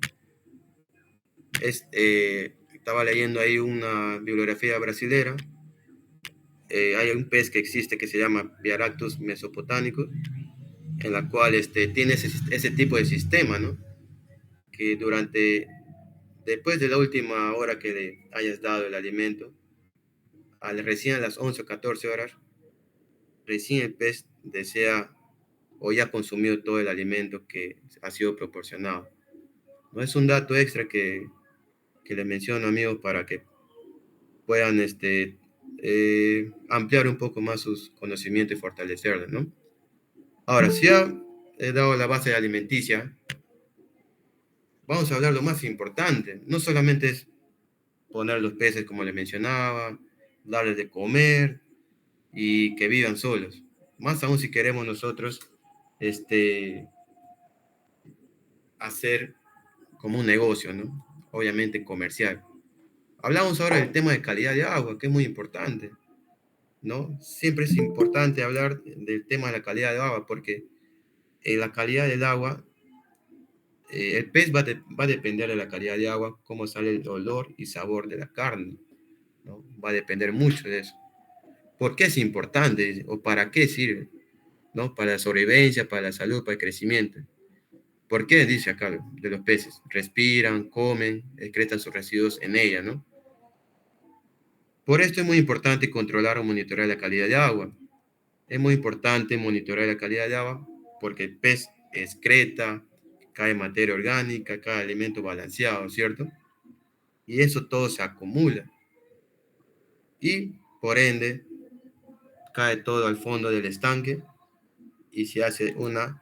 S2: Estaba leyendo ahí una bibliografía brasilera. Hay un pez que existe que se llama Biaractus mesopotámicus, en la cual tiene ese tipo de sistema, ¿no? Que después de la última hora que le hayas dado el alimento, recién a las 11 o 14 horas, recién el pez desea o ya consumió todo el alimento que ha sido proporcionado. No es un dato extra que le menciono, amigos, para que puedan ampliar un poco más sus conocimientos y fortalecerlos, ¿no? Ahora, si ya he dado la base alimenticia, vamos a hablar lo más importante. No solamente es poner los peces, como les mencionaba, darles de comer y que vivan solos. Más aún si queremos nosotros hacer como un negocio, ¿no? Obviamente comercial. Hablamos ahora del tema de calidad de agua, que es muy importante, ¿no? Siempre es importante hablar del tema de la calidad de agua, porque la calidad del agua, el pez va a depender de la calidad de agua, cómo sale el olor y sabor de la carne, ¿no? Va a depender mucho de eso. ¿Por qué es importante o para qué sirve? ¿No? Para la sobrevivencia, para la salud, para el crecimiento. ¿Por qué? Dice acá de los peces. Respiran, comen, excretan sus residuos en ella, ¿no? Por esto es muy importante controlar o monitorear la calidad de agua. Es muy importante monitorear la calidad de agua porque el pez excreta, cae materia orgánica, cae alimento balanceado, ¿cierto? Y eso todo se acumula. Y por ende, cae todo al fondo del estanque y se hace una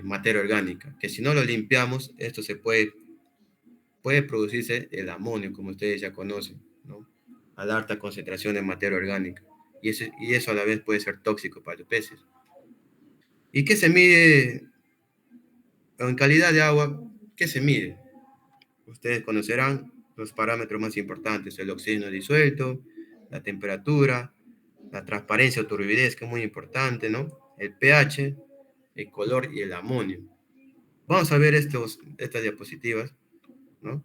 S2: materia orgánica, que si no lo limpiamos, esto puede producirse el amonio, como ustedes ya conocen, ¿no? A la alta concentración de materia orgánica. Y eso a la vez puede ser tóxico para los peces. ¿Y qué se mide en calidad de agua? ¿Qué se mide? Ustedes conocerán los parámetros más importantes: el oxígeno disuelto, la temperatura, la transparencia o turbidez, que es muy importante, ¿no? El pH, el color y el amonio. Vamos a ver estas diapositivas, ¿no?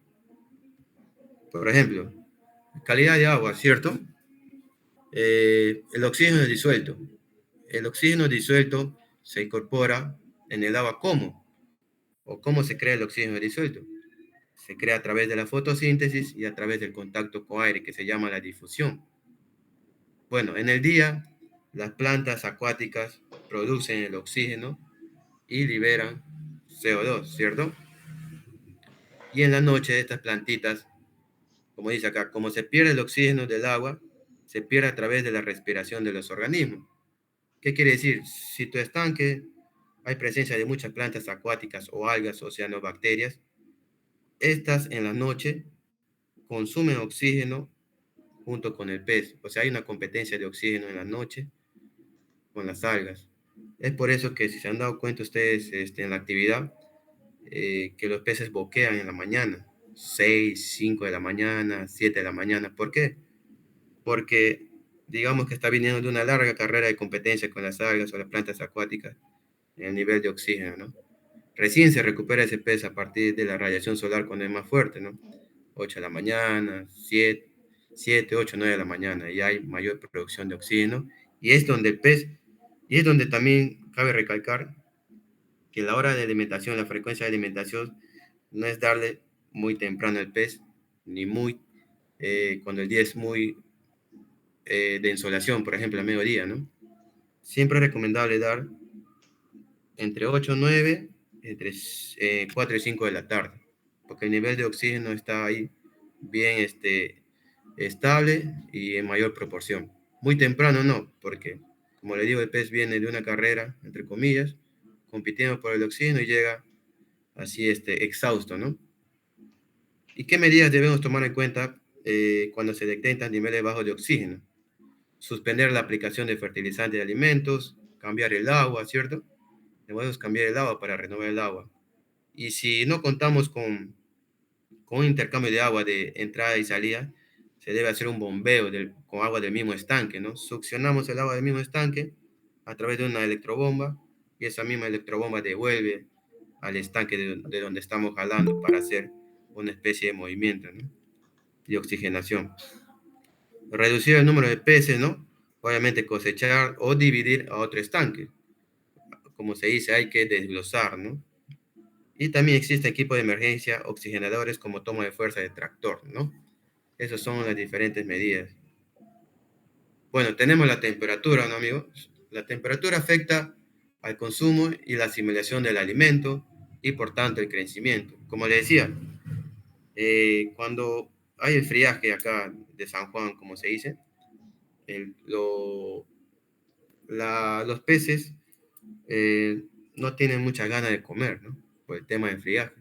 S2: Por ejemplo, calidad de agua, ¿cierto? El oxígeno disuelto. El oxígeno disuelto se incorpora en el agua, ¿cómo? ¿O cómo se crea el oxígeno disuelto? Se crea a través de la fotosíntesis y a través del contacto con aire, que se llama la difusión. Bueno, en el día, las plantas acuáticas producen el oxígeno y liberan CO2, ¿cierto? Y en la noche, estas plantitas, como dice acá, como se pierde el oxígeno del agua, se pierde a través de la respiración de los organismos. ¿Qué quiere decir? Si tu estanque hay presencia de muchas plantas acuáticas o algas o cianobacterias, estas en la noche consumen oxígeno junto con el pez. O sea, hay una competencia de oxígeno en la noche con las algas. Es por eso que si se han dado cuenta ustedes en la actividad, que los peces boquean en la mañana, 6, 5 de la mañana, 7 de la mañana. ¿Por qué? Porque digamos que está viniendo de una larga carrera de competencia con las algas o las plantas acuáticas en el nivel de oxígeno, ¿no? Recién se recupera ese pez a partir de la radiación solar cuando es más fuerte, ¿no? 8 de la mañana, 7, 8, 9 de la mañana, y hay mayor producción de oxígeno. Y es donde el pez, y es donde también cabe recalcar que la hora de alimentación, la frecuencia de alimentación, no es darle muy temprano al pez, ni cuando el día es muy de insolación, por ejemplo, a mediodía, ¿no? Siempre es recomendable dar entre 8 o 9, entre 4 y 5 de la tarde, porque el nivel de oxígeno está ahí bien estable y en mayor proporción. Muy temprano no, porque, como le digo, el pez viene de una carrera, entre comillas, compitiendo por el oxígeno y llega así exhausto, ¿no? ¿Y qué medidas debemos tomar en cuenta cuando se detectan niveles bajos de oxígeno? Suspender la aplicación de fertilizantes de alimentos, cambiar el agua, ¿cierto? Debemos cambiar el agua para renovar el agua. Y si no contamos con un intercambio de agua de entrada y salida, se debe hacer un bombeo con agua del mismo estanque, ¿no? Succionamos el agua del mismo estanque a través de una electrobomba y esa misma electrobomba devuelve al estanque de donde estamos jalando para hacer una especie de movimiento, ¿no? Y oxigenación. Reducir el número de peces, ¿no? Obviamente cosechar o dividir a otro estanque. Como se dice, hay que desglosar, ¿no? Y también existe equipo de emergencia, oxigenadores como toma de fuerza de tractor, ¿no? Esas son las diferentes medidas. Bueno, tenemos la temperatura, ¿no, amigos? La temperatura afecta al consumo y la asimilación del alimento y por tanto el crecimiento. Como le decía, cuando hay el friaje acá de San Juan, como se dice, el- lo- los peces eh, no tienen mucha ganas de comer, ¿no? Por el tema del friaje,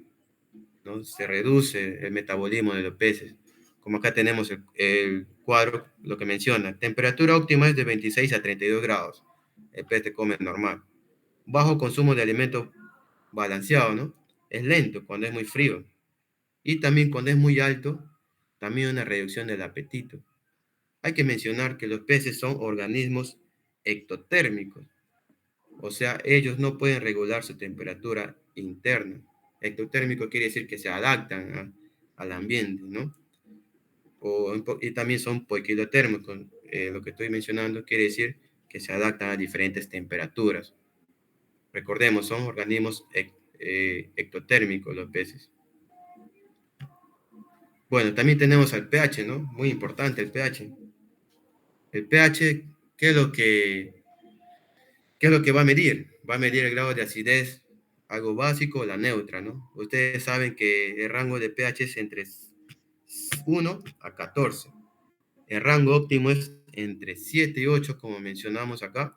S2: ¿no? Se reduce el metabolismo de los peces. Como acá tenemos el cuadro, lo que menciona, temperatura óptima es de 26 a 32 grados. El pez te come normal. Bajo consumo de alimentos balanceado, ¿no? Es lento cuando es muy frío. Y también cuando es muy alto, también una reducción del apetito. Hay que mencionar que los peces son organismos ectotérmicos, o sea, ellos no pueden regular su temperatura interna. Ectotérmico quiere decir que se adaptan al ambiente, ¿no? Y también son poiquilotérmicos. Lo que estoy mencionando quiere decir que se adaptan a diferentes temperaturas. Recordemos, son organismos ectotérmicos los peces. Bueno, también tenemos al pH, ¿no? Muy importante el pH. El pH, ¿qué es lo que va a medir? Va a medir el grado de acidez, algo básico, la neutra, ¿no? Ustedes saben que el rango de pH es entre 1 a 14. El rango óptimo es entre 7 y 8, como mencionamos acá.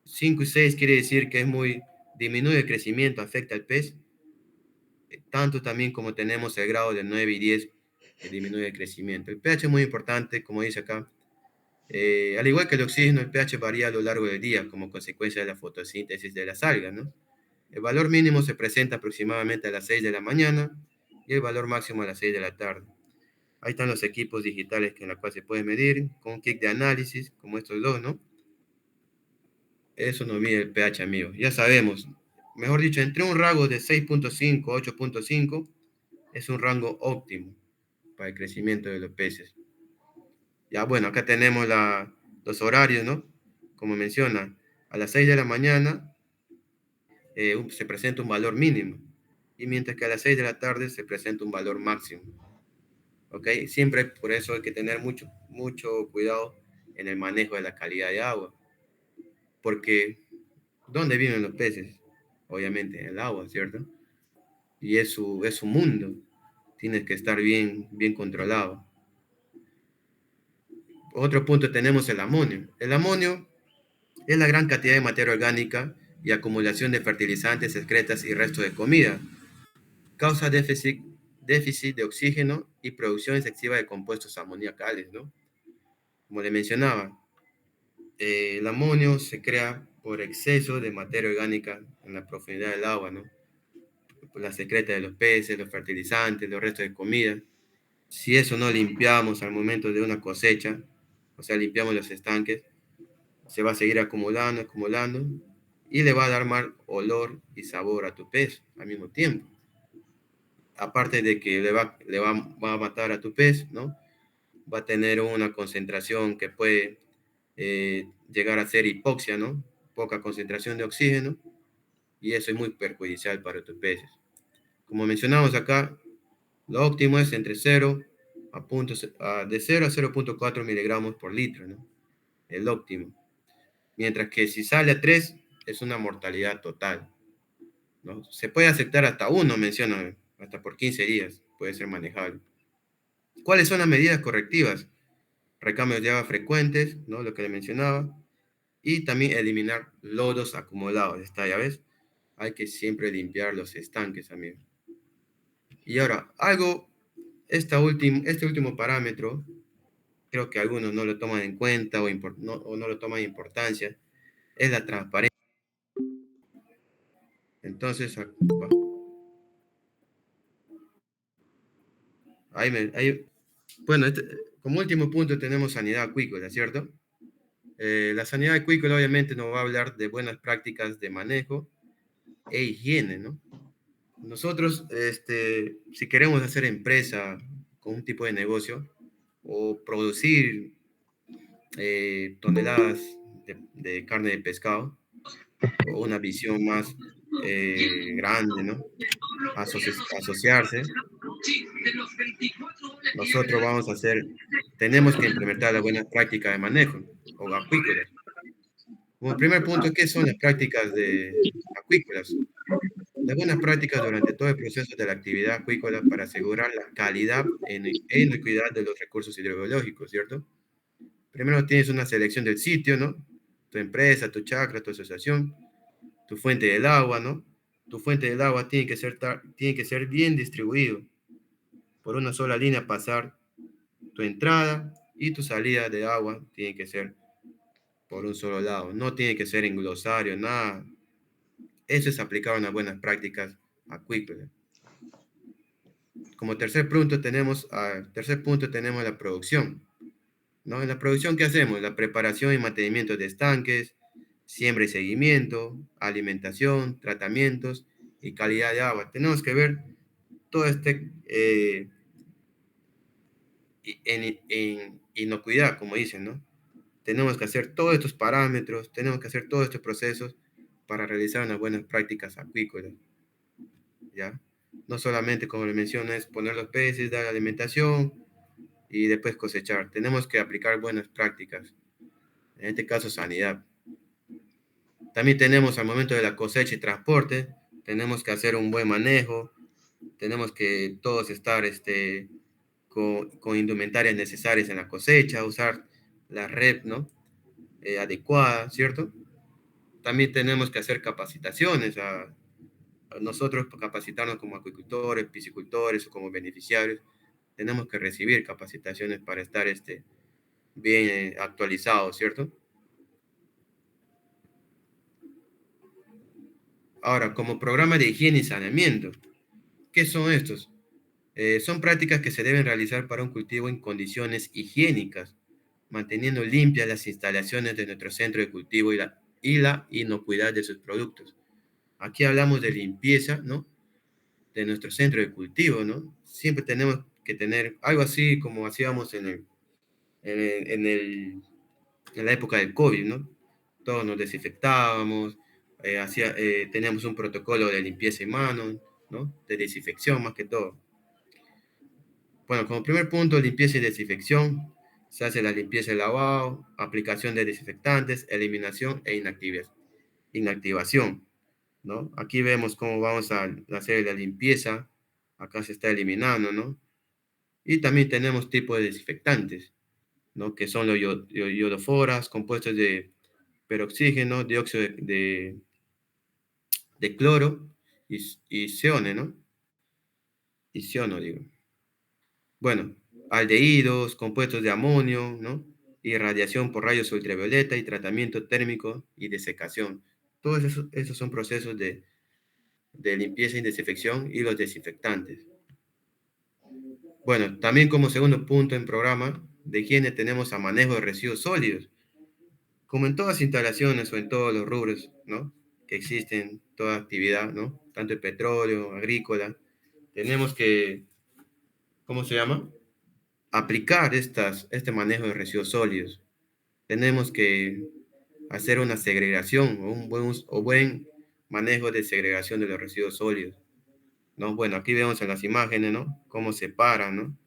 S2: 5 y 6 quiere decir que es muy, disminuye el crecimiento, afecta al pez. Tanto también como tenemos el grado de 9 y 10, que disminuye el crecimiento. El pH es muy importante, como dice acá. Al igual que el oxígeno, el pH varía a lo largo del día como consecuencia de la fotosíntesis de las algas, ¿no? El valor mínimo se presenta aproximadamente a las 6 de la mañana y el valor máximo a las 6 de la tarde. Ahí están los equipos digitales en los cuales se puede medir, con un kit de análisis, como estos dos, ¿no? Eso nos mide el pH, amigos. Ya sabemos, mejor dicho, entre un rango de 6.5 a 8.5 es un rango óptimo para el crecimiento de los peces. Ya, bueno, acá tenemos los horarios, ¿no? Como menciona, a las 6 de la mañana se presenta un valor mínimo, y mientras que a las 6 de la tarde se presenta un valor máximo. ¿Ok? Siempre por eso hay que tener mucho cuidado en el manejo de la calidad de agua, porque ¿dónde viven los peces? Obviamente en el agua, ¿cierto? Y es su mundo, tienes que estar bien controlado. Otro punto tenemos el amonio. El amonio es la gran cantidad de materia orgánica y acumulación de fertilizantes, excretas y restos de comida. Causa déficit de oxígeno y producción excesiva de compuestos amoniacales, ¿no? Como le mencionaba, el amonio se crea por exceso de materia orgánica en la profundidad del agua, ¿no? Por la secreta de los peces, los fertilizantes, los restos de comida. Si eso no limpiamos al momento de una cosecha, o sea, limpiamos los estanques, se va a seguir acumulando, y le va a dar mal olor y sabor a tu pez al mismo tiempo. Aparte de que va a matar a tu pez, ¿no? Va a tener una concentración que puede llegar a ser hipoxia, ¿no? Poca concentración de oxígeno, y eso es muy perjudicial para tus peces. Como mencionamos acá, lo óptimo es entre 0 de 0 a 0.4 miligramos por litro, ¿no? El óptimo. Mientras que si sale a 3, es una mortalidad total, ¿no? Se puede aceptar hasta 1, menciona, hasta por 15 días puede ser manejable. ¿Cuáles son las medidas correctivas? Recambios de agua frecuentes, ¿no? Lo que le mencionaba. Y también eliminar lodos acumulados. ¿Está? ¿Ya ves? Hay que siempre limpiar los estanques, amigos. Y ahora, este último parámetro, creo que algunos no lo toman en cuenta o no lo toman importancia, es la transparencia. Entonces, bueno, como último punto tenemos sanidad acuícola, ¿cierto? La sanidad acuícola obviamente nos va a hablar de buenas prácticas de manejo e higiene, ¿no? Nosotros, si queremos hacer empresa con un tipo de negocio o producir toneladas de carne de pescado o una visión más grande, ¿no? Asociarse, nosotros vamos a hacer, tenemos que implementar las buenas prácticas de manejo o acuícolas. Como primer punto, ¿qué son las prácticas de acuícolas? Las buenas prácticas durante todo el proceso de la actividad acuícola para asegurar la calidad e inocuidad de los recursos hidrobiológicos, ¿cierto? Primero tienes una selección del sitio, ¿no? Tu empresa, tu chacra, tu asociación, tu fuente del agua, ¿no? Tu fuente del agua tiene que ser bien distribuido. Por una sola línea pasar tu entrada y tu salida de agua tiene que ser por un solo lado. No tiene que ser en glosario, nada. Eso es aplicar unas buenas prácticas acuícolas. Como tercer punto tenemos la producción, ¿no? En la producción, ¿qué hacemos? La preparación y mantenimiento de estanques, siembra y seguimiento, alimentación, tratamientos y calidad de agua. Tenemos que ver todo en inocuidad, como dicen, ¿no? Tenemos que hacer todos estos parámetros, tenemos que hacer todos estos procesos para realizar unas buenas prácticas acuícolas, ¿ya? No solamente, como le menciono, es poner los peces, dar alimentación y después cosechar. Tenemos que aplicar buenas prácticas, en este caso sanidad. También tenemos al momento de la cosecha y transporte, tenemos que hacer un buen manejo, tenemos que todos estar con indumentarias necesarias en la cosecha, usar la red, ¿no? Adecuada, ¿cierto? También tenemos que hacer capacitaciones a nosotros, capacitarnos como acuicultores, piscicultores o como beneficiarios. Tenemos que recibir capacitaciones para estar bien actualizados, ¿cierto? Ahora, como programa de higiene y saneamiento, ¿qué son estos? Son prácticas que se deben realizar para un cultivo en condiciones higiénicas, manteniendo limpias las instalaciones de nuestro centro de cultivo y la inocuidad de sus productos. Aquí hablamos de limpieza, ¿no? De nuestro centro de cultivo, ¿no? Siempre tenemos que tener algo así como hacíamos en, el- en, el- en la época del COVID, ¿no? Todos nos desinfectábamos, teníamos un protocolo de limpieza en manos, ¿no? De desinfección más que todo. Bueno, como primer punto, limpieza y desinfección. Se hace la limpieza y lavado, aplicación de desinfectantes, eliminación e inactivación, ¿no? Aquí vemos cómo vamos a hacer la limpieza. Acá se está eliminando, ¿no? Y también tenemos tipos de desinfectantes, ¿no? Que son los iodoforas, compuestos de peroxígeno, dióxido de cloro y ciono, ¿no? Y ciono, digo. Bueno, aldehídos, compuestos de amonio, ¿no? Irradiación por rayos ultravioleta y tratamiento térmico y desecación. Todos esos son procesos de limpieza y desinfección y los desinfectantes. Bueno, también como segundo punto en programa de higiene tenemos a manejo de residuos sólidos. Como en todas instalaciones o en todos los rubros, ¿no? Que existen, toda actividad, ¿no? Tanto el petróleo, agrícola, tenemos que, ¿cómo se llama? Aplicar este manejo de residuos sólidos. Tenemos que hacer una segregación o o buen manejo de segregación de los residuos sólidos, ¿no? Bueno, aquí vemos en las imágenes, ¿no? Cómo separan, ¿no?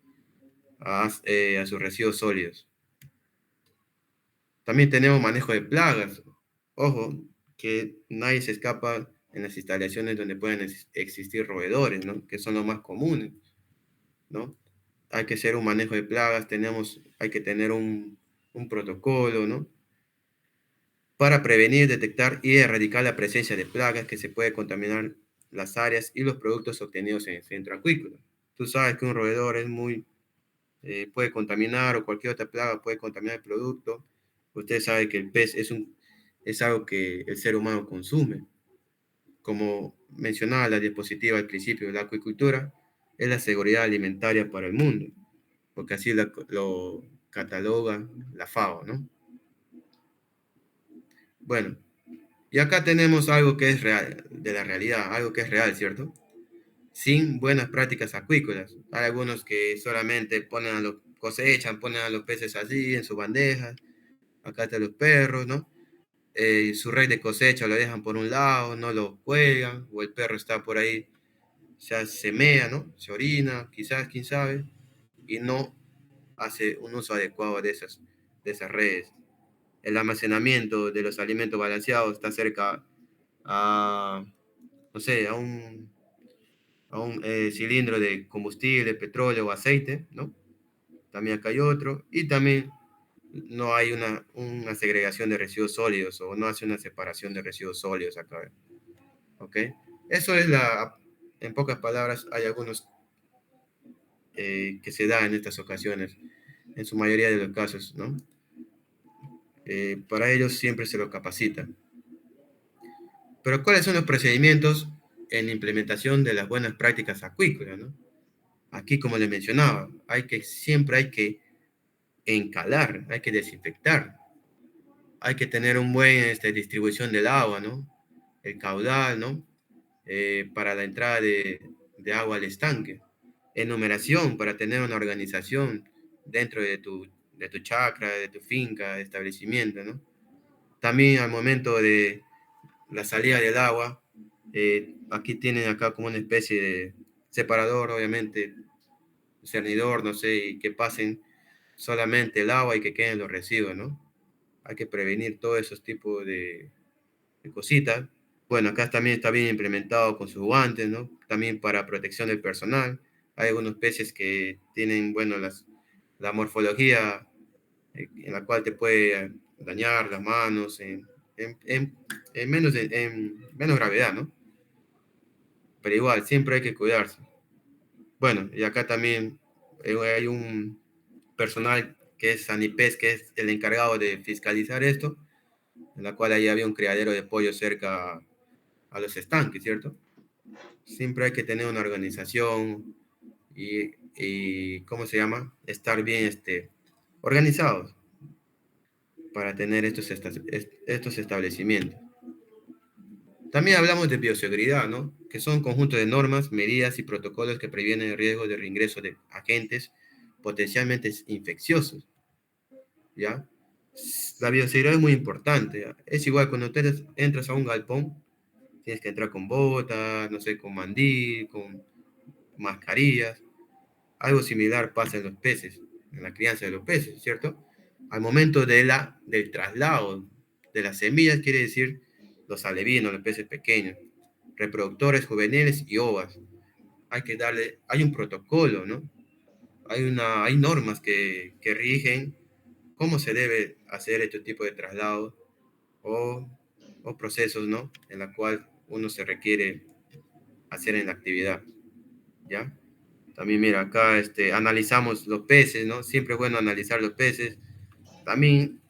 S2: A sus residuos sólidos. También tenemos manejo de plagas. Ojo, que nadie se escapa en las instalaciones donde pueden existir roedores, ¿no? Que son los más comunes, ¿no? Hay que hacer un manejo de plagas, hay que tener un protocolo, ¿no? Para prevenir, detectar y erradicar la presencia de plagas que se puede contaminar las áreas y los productos obtenidos en el centro acuícola. Tú sabes que un roedor puede contaminar o cualquier otra plaga puede contaminar el producto. Usted sabe que el pez es algo que el ser humano consume. Como mencionaba la diapositiva al principio, la acuicultura es la seguridad alimentaria para el mundo, porque así lo cataloga la FAO, ¿no? Bueno, y acá tenemos algo que es real, de la realidad, algo que es real, ¿cierto? Sin buenas prácticas acuícolas. Hay algunos que solamente cosechan, ponen a los peces así en su bandeja, acá están los perros, ¿no? Su red de cosecha lo dejan por un lado, no lo cuelgan, o el perro está por ahí, ya se mea, ¿no? Se orina, quizás, quién sabe, y no hace un uso adecuado de esas redes. El almacenamiento de los alimentos balanceados está cerca a, no sé, a un cilindro de combustible, petróleo o aceite, ¿no? También acá hay otro, y también no hay una segregación de residuos sólidos o no hace una separación de residuos sólidos acá, ¿ok? Eso es en pocas palabras, hay algunos que se da en estas ocasiones, en su mayoría de los casos, ¿no? Para ellos siempre se los capacita. Pero ¿cuáles son los procedimientos en la implementación de las buenas prácticas acuícolas, ¿no? Aquí, como le mencionaba, siempre hay que encalar, hay que desinfectar, hay que tener un buen distribución del agua, ¿no? El caudal, ¿no? Para la entrada de agua al estanque. Enumeración para tener una organización dentro de tu chacra, de tu finca, de establecimiento, ¿no? También al momento de la salida del agua, aquí tienen acá como una especie de separador, obviamente, cernidor, no sé, y que pasen solamente el agua y que queden los residuos, ¿no? Hay que prevenir todos esos tipos de cositas. Bueno, acá también está bien implementado con sus guantes, ¿no? También para protección del personal. Hay algunos peces que tienen, bueno, la morfología en la cual te puede dañar las manos en, en- en menos gravedad, ¿no? Pero igual, siempre hay que cuidarse. Bueno, y acá también hay un personal que es Sanipes, que es el encargado de fiscalizar esto, en la cual ahí había un criadero de pollo cerca a los estanques, ¿cierto? Siempre hay que tener una organización y ¿cómo se llama? Estar bien organizados para tener estos establecimientos. También hablamos de bioseguridad, ¿no? Que son conjuntos de normas, medidas y protocolos que previenen el riesgo de reingreso de agentes potencialmente infecciosos, ¿ya? La bioseguridad es muy importante, ¿ya? Es igual cuando ustedes entras a un galpón, tienes que entrar con botas, no sé, con mandil, con mascarillas. Algo similar pasa en los peces, en la crianza de los peces, ¿cierto? Al momento del traslado de las semillas, quiere decir los alevinos, los peces pequeños, reproductores juveniles y ovas. Hay un protocolo, ¿no? Hay normas que rigen cómo se debe hacer este tipo de traslado o, o procesos, ¿no? En la cual uno se requiere hacer en la actividad, ¿ya? También mira, acá analizamos los peces, ¿no? Siempre es bueno analizar los peces. También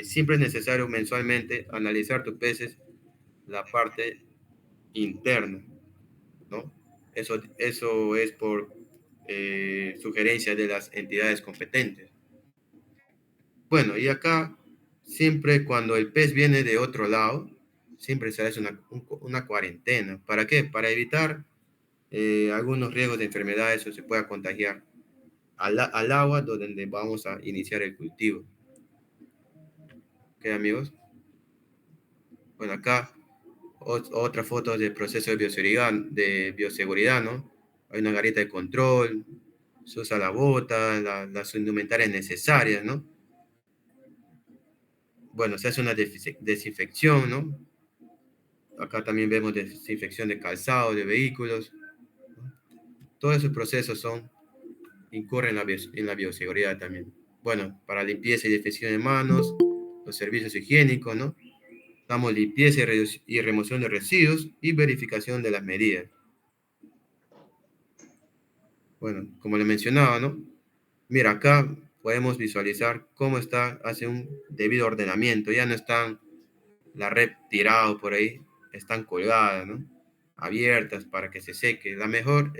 S2: siempre es necesario mensualmente analizar tus peces, la parte interna, ¿no? Eso es por sugerencia de las entidades competentes. Bueno, y acá siempre cuando el pez viene de otro lado, siempre se hace una cuarentena. ¿Para qué? Para evitar algunos riesgos de enfermedades o se pueda contagiar al agua donde vamos a iniciar el cultivo. ¿Ok, amigos? Bueno, acá otra foto del proceso de bioseguridad, ¿no? Hay una garita de control, se usa la bota, las indumentarias necesarias, ¿no? Bueno, se hace una desinfección, ¿no? Acá también vemos desinfección de calzado, de vehículos. Todos esos procesos incurren en la bioseguridad también. Bueno, para limpieza y desinfección de manos, los servicios higiénicos, ¿no? Damos limpieza y remoción de residuos y verificación de las medidas. Bueno, como le mencionaba, ¿no? Mira, acá podemos visualizar cómo hace un debido ordenamiento. Ya no están la red tirado por ahí, están colgadas, ¿no? Abiertas para que se seque. El mejor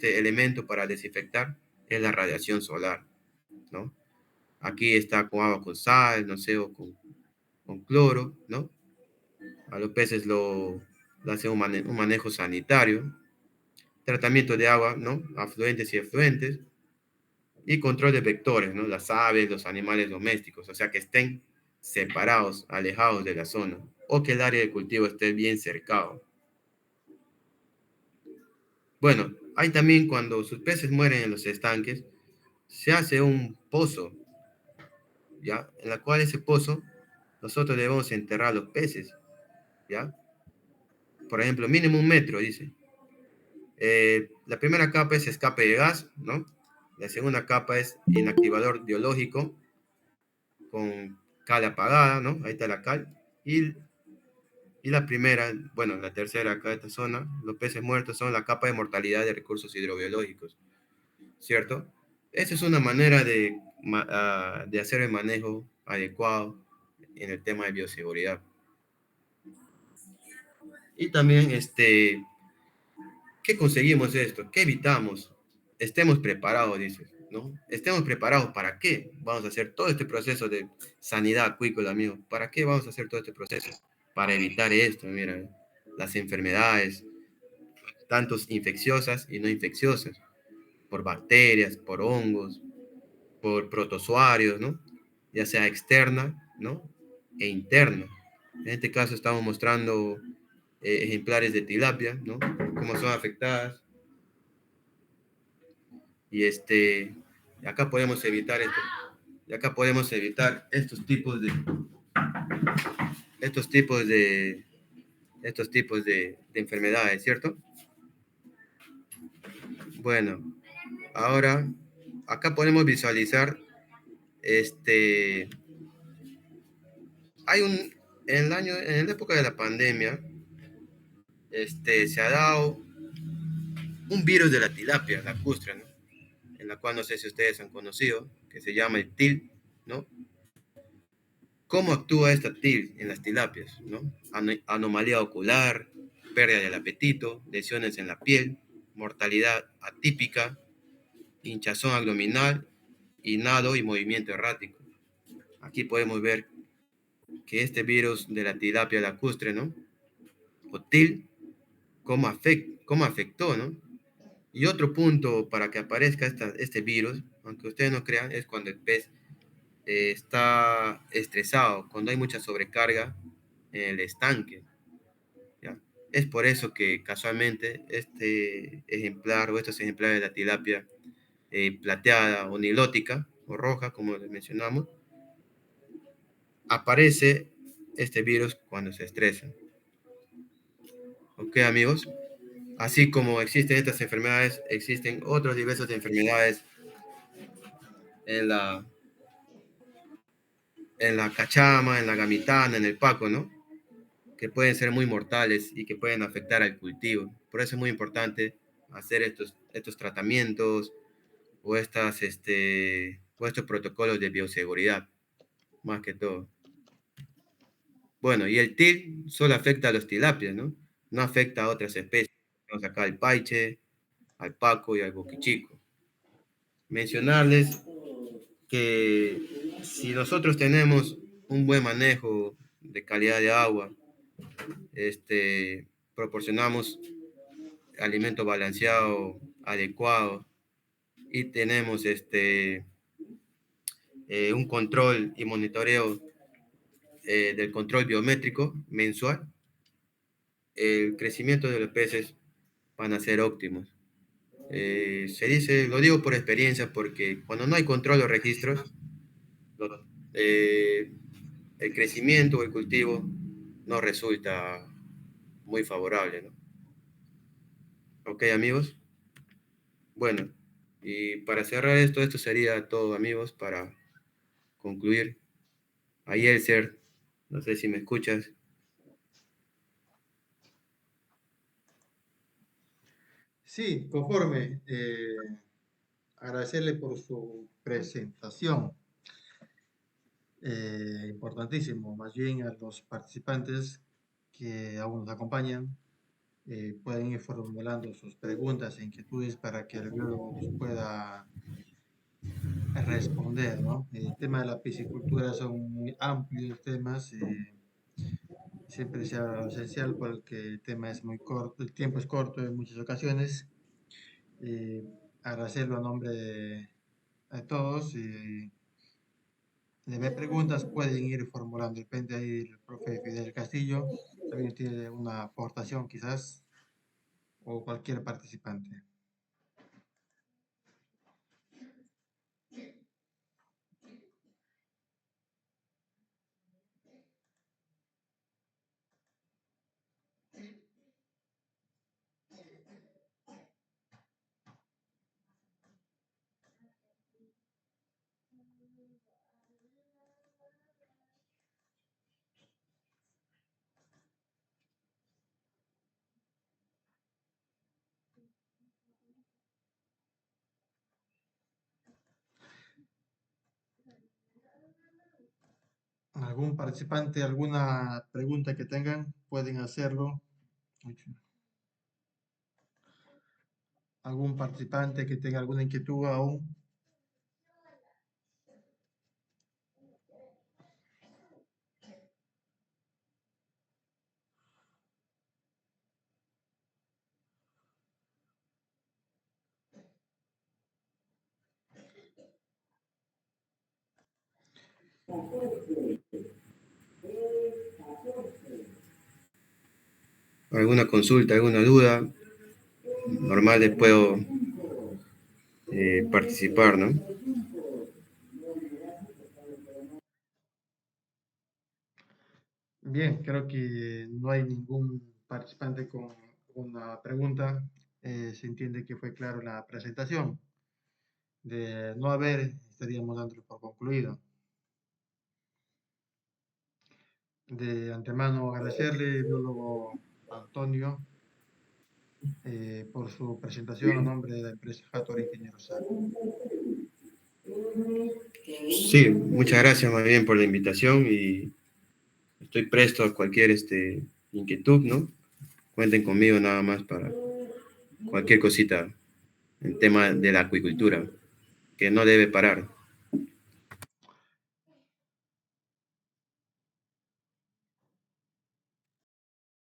S2: elemento para desinfectar es la radiación solar, ¿no? Aquí está con agua con sal, no sé, con cloro, ¿no? A los peces lo hace un manejo sanitario, tratamiento de agua, ¿no? Afluentes y efluentes, y control de vectores, ¿no? Las aves, los animales domésticos, o sea, que estén separados, alejados de la zona, o que el área de cultivo esté bien cercado. Bueno, hay también cuando sus peces mueren en los estanques, se hace un pozo, ¿ya? En la cual ese pozo nosotros debemos enterrar los peces, ¿ya? Por ejemplo, mínimo 1 metro, dice. La primera capa es escape de gas, ¿no? La segunda capa es inactivador biológico con cal apagada, ¿no? Ahí está la cal. Y la primera, bueno, la tercera acá de esta zona, los peces muertos son la capa de mortalidad de recursos hidrobiológicos, ¿cierto? Esa es una manera de hacer el manejo adecuado en el tema de bioseguridad. Y también, ¿qué conseguimos esto? ¿Qué evitamos? Estemos preparados, dices, ¿no? Estemos preparados, ¿para qué? Vamos a hacer todo este proceso de sanidad acuícola, amigo. ¿Para qué vamos a hacer todo este proceso? Para evitar esto, mira, las enfermedades, tantos infecciosas y no infecciosas, por bacterias, por hongos, por protozoarios, ¿no? Ya sea externa, ¿no? E interna. En este caso estamos mostrando ejemplares de tilapia, ¿no? Cómo son afectadas. Y acá podemos evitar esto. Y acá podemos evitar estos tipos de, de enfermedades, ¿cierto? Bueno, ahora acá podemos visualizar, este, hay un, en la época de la pandemia, se ha dado un virus de la tilapia lacustre, ¿no? En la cual no sé si ustedes han conocido, que se llama el TIL, ¿no? ¿Cómo actúa esta TIL en las tilapias, ¿no? Anomalía ocular, pérdida del apetito, lesiones en la piel, mortalidad atípica, hinchazón abdominal, nado y movimiento errático. Aquí podemos ver que este virus de la tilapia lacustre, ¿no? O TIL, cómo afectó, ¿no? Y otro punto para que aparezca este virus, aunque ustedes no crean, es cuando el pez está estresado, cuando hay mucha sobrecarga en el estanque, ¿ya? Es por eso que casualmente este ejemplar o estos ejemplares de la tilapia plateada o nilótica o roja, como les mencionamos, aparece este virus cuando se estresan. ¿Ok, amigos? Así como existen estas enfermedades, existen otros diversos de enfermedades en la cachama, en la gamitana, en el paco, ¿no? Que pueden ser muy mortales y que pueden afectar al cultivo. Por eso es muy importante hacer estos tratamientos o, o estos protocolos de bioseguridad, más que todo. Bueno, y el TIL solo afecta a los tilapias, ¿no? No afecta a otras especies. Tenemos acá al paiche, al paco y al boquichico. Mencionarles que si nosotros tenemos un buen manejo de calidad de agua, proporcionamos alimento balanceado, adecuado, y tenemos un control y monitoreo del control biométrico mensual, el crecimiento de los peces van a ser óptimos. Se dice, lo digo por experiencia, porque cuando no hay control o registros, lo, eh, el crecimiento o el cultivo no resulta muy favorable, ¿no? Ok, amigos. Bueno, y para cerrar esto sería todo, amigos, para concluir. A Yelser, no sé si me escuchas.
S1: Sí, conforme. Agradecerle por su presentación. Importantísimo, más bien a los participantes que aún nos acompañan, pueden ir formulando sus preguntas e inquietudes para que el biólogo los pueda responder, ¿no? El tema de la piscicultura son muy amplios temas. Siempre sea lo esencial porque el tema es muy corto, el tiempo es corto en muchas ocasiones. Y agradecerlo a nombre de todos. Y de ver preguntas pueden ir formulando. Depende ahí el profe Fidel Castillo. También tiene una aportación quizás, o cualquier participante. ¿Algún participante, alguna pregunta que tengan? Pueden hacerlo. ¿Algún participante que tenga alguna inquietud aún?
S2: ¿Alguna consulta, alguna duda? Normal, puedo participar, ¿no?
S1: Bien, creo que no hay ningún participante con una pregunta. Se entiende que fue claro la presentación. De no haber, estaríamos dándolo por concluido. De antemano agradecerle, biólogo Antonio, por su presentación a nombre de la empresa Hathor Ingenieros SAC.
S2: Sí, muchas gracias más bien por la invitación y estoy presto a cualquier inquietud, ¿no? Cuenten conmigo nada más para cualquier cosita en tema de la acuicultura, que no debe parar.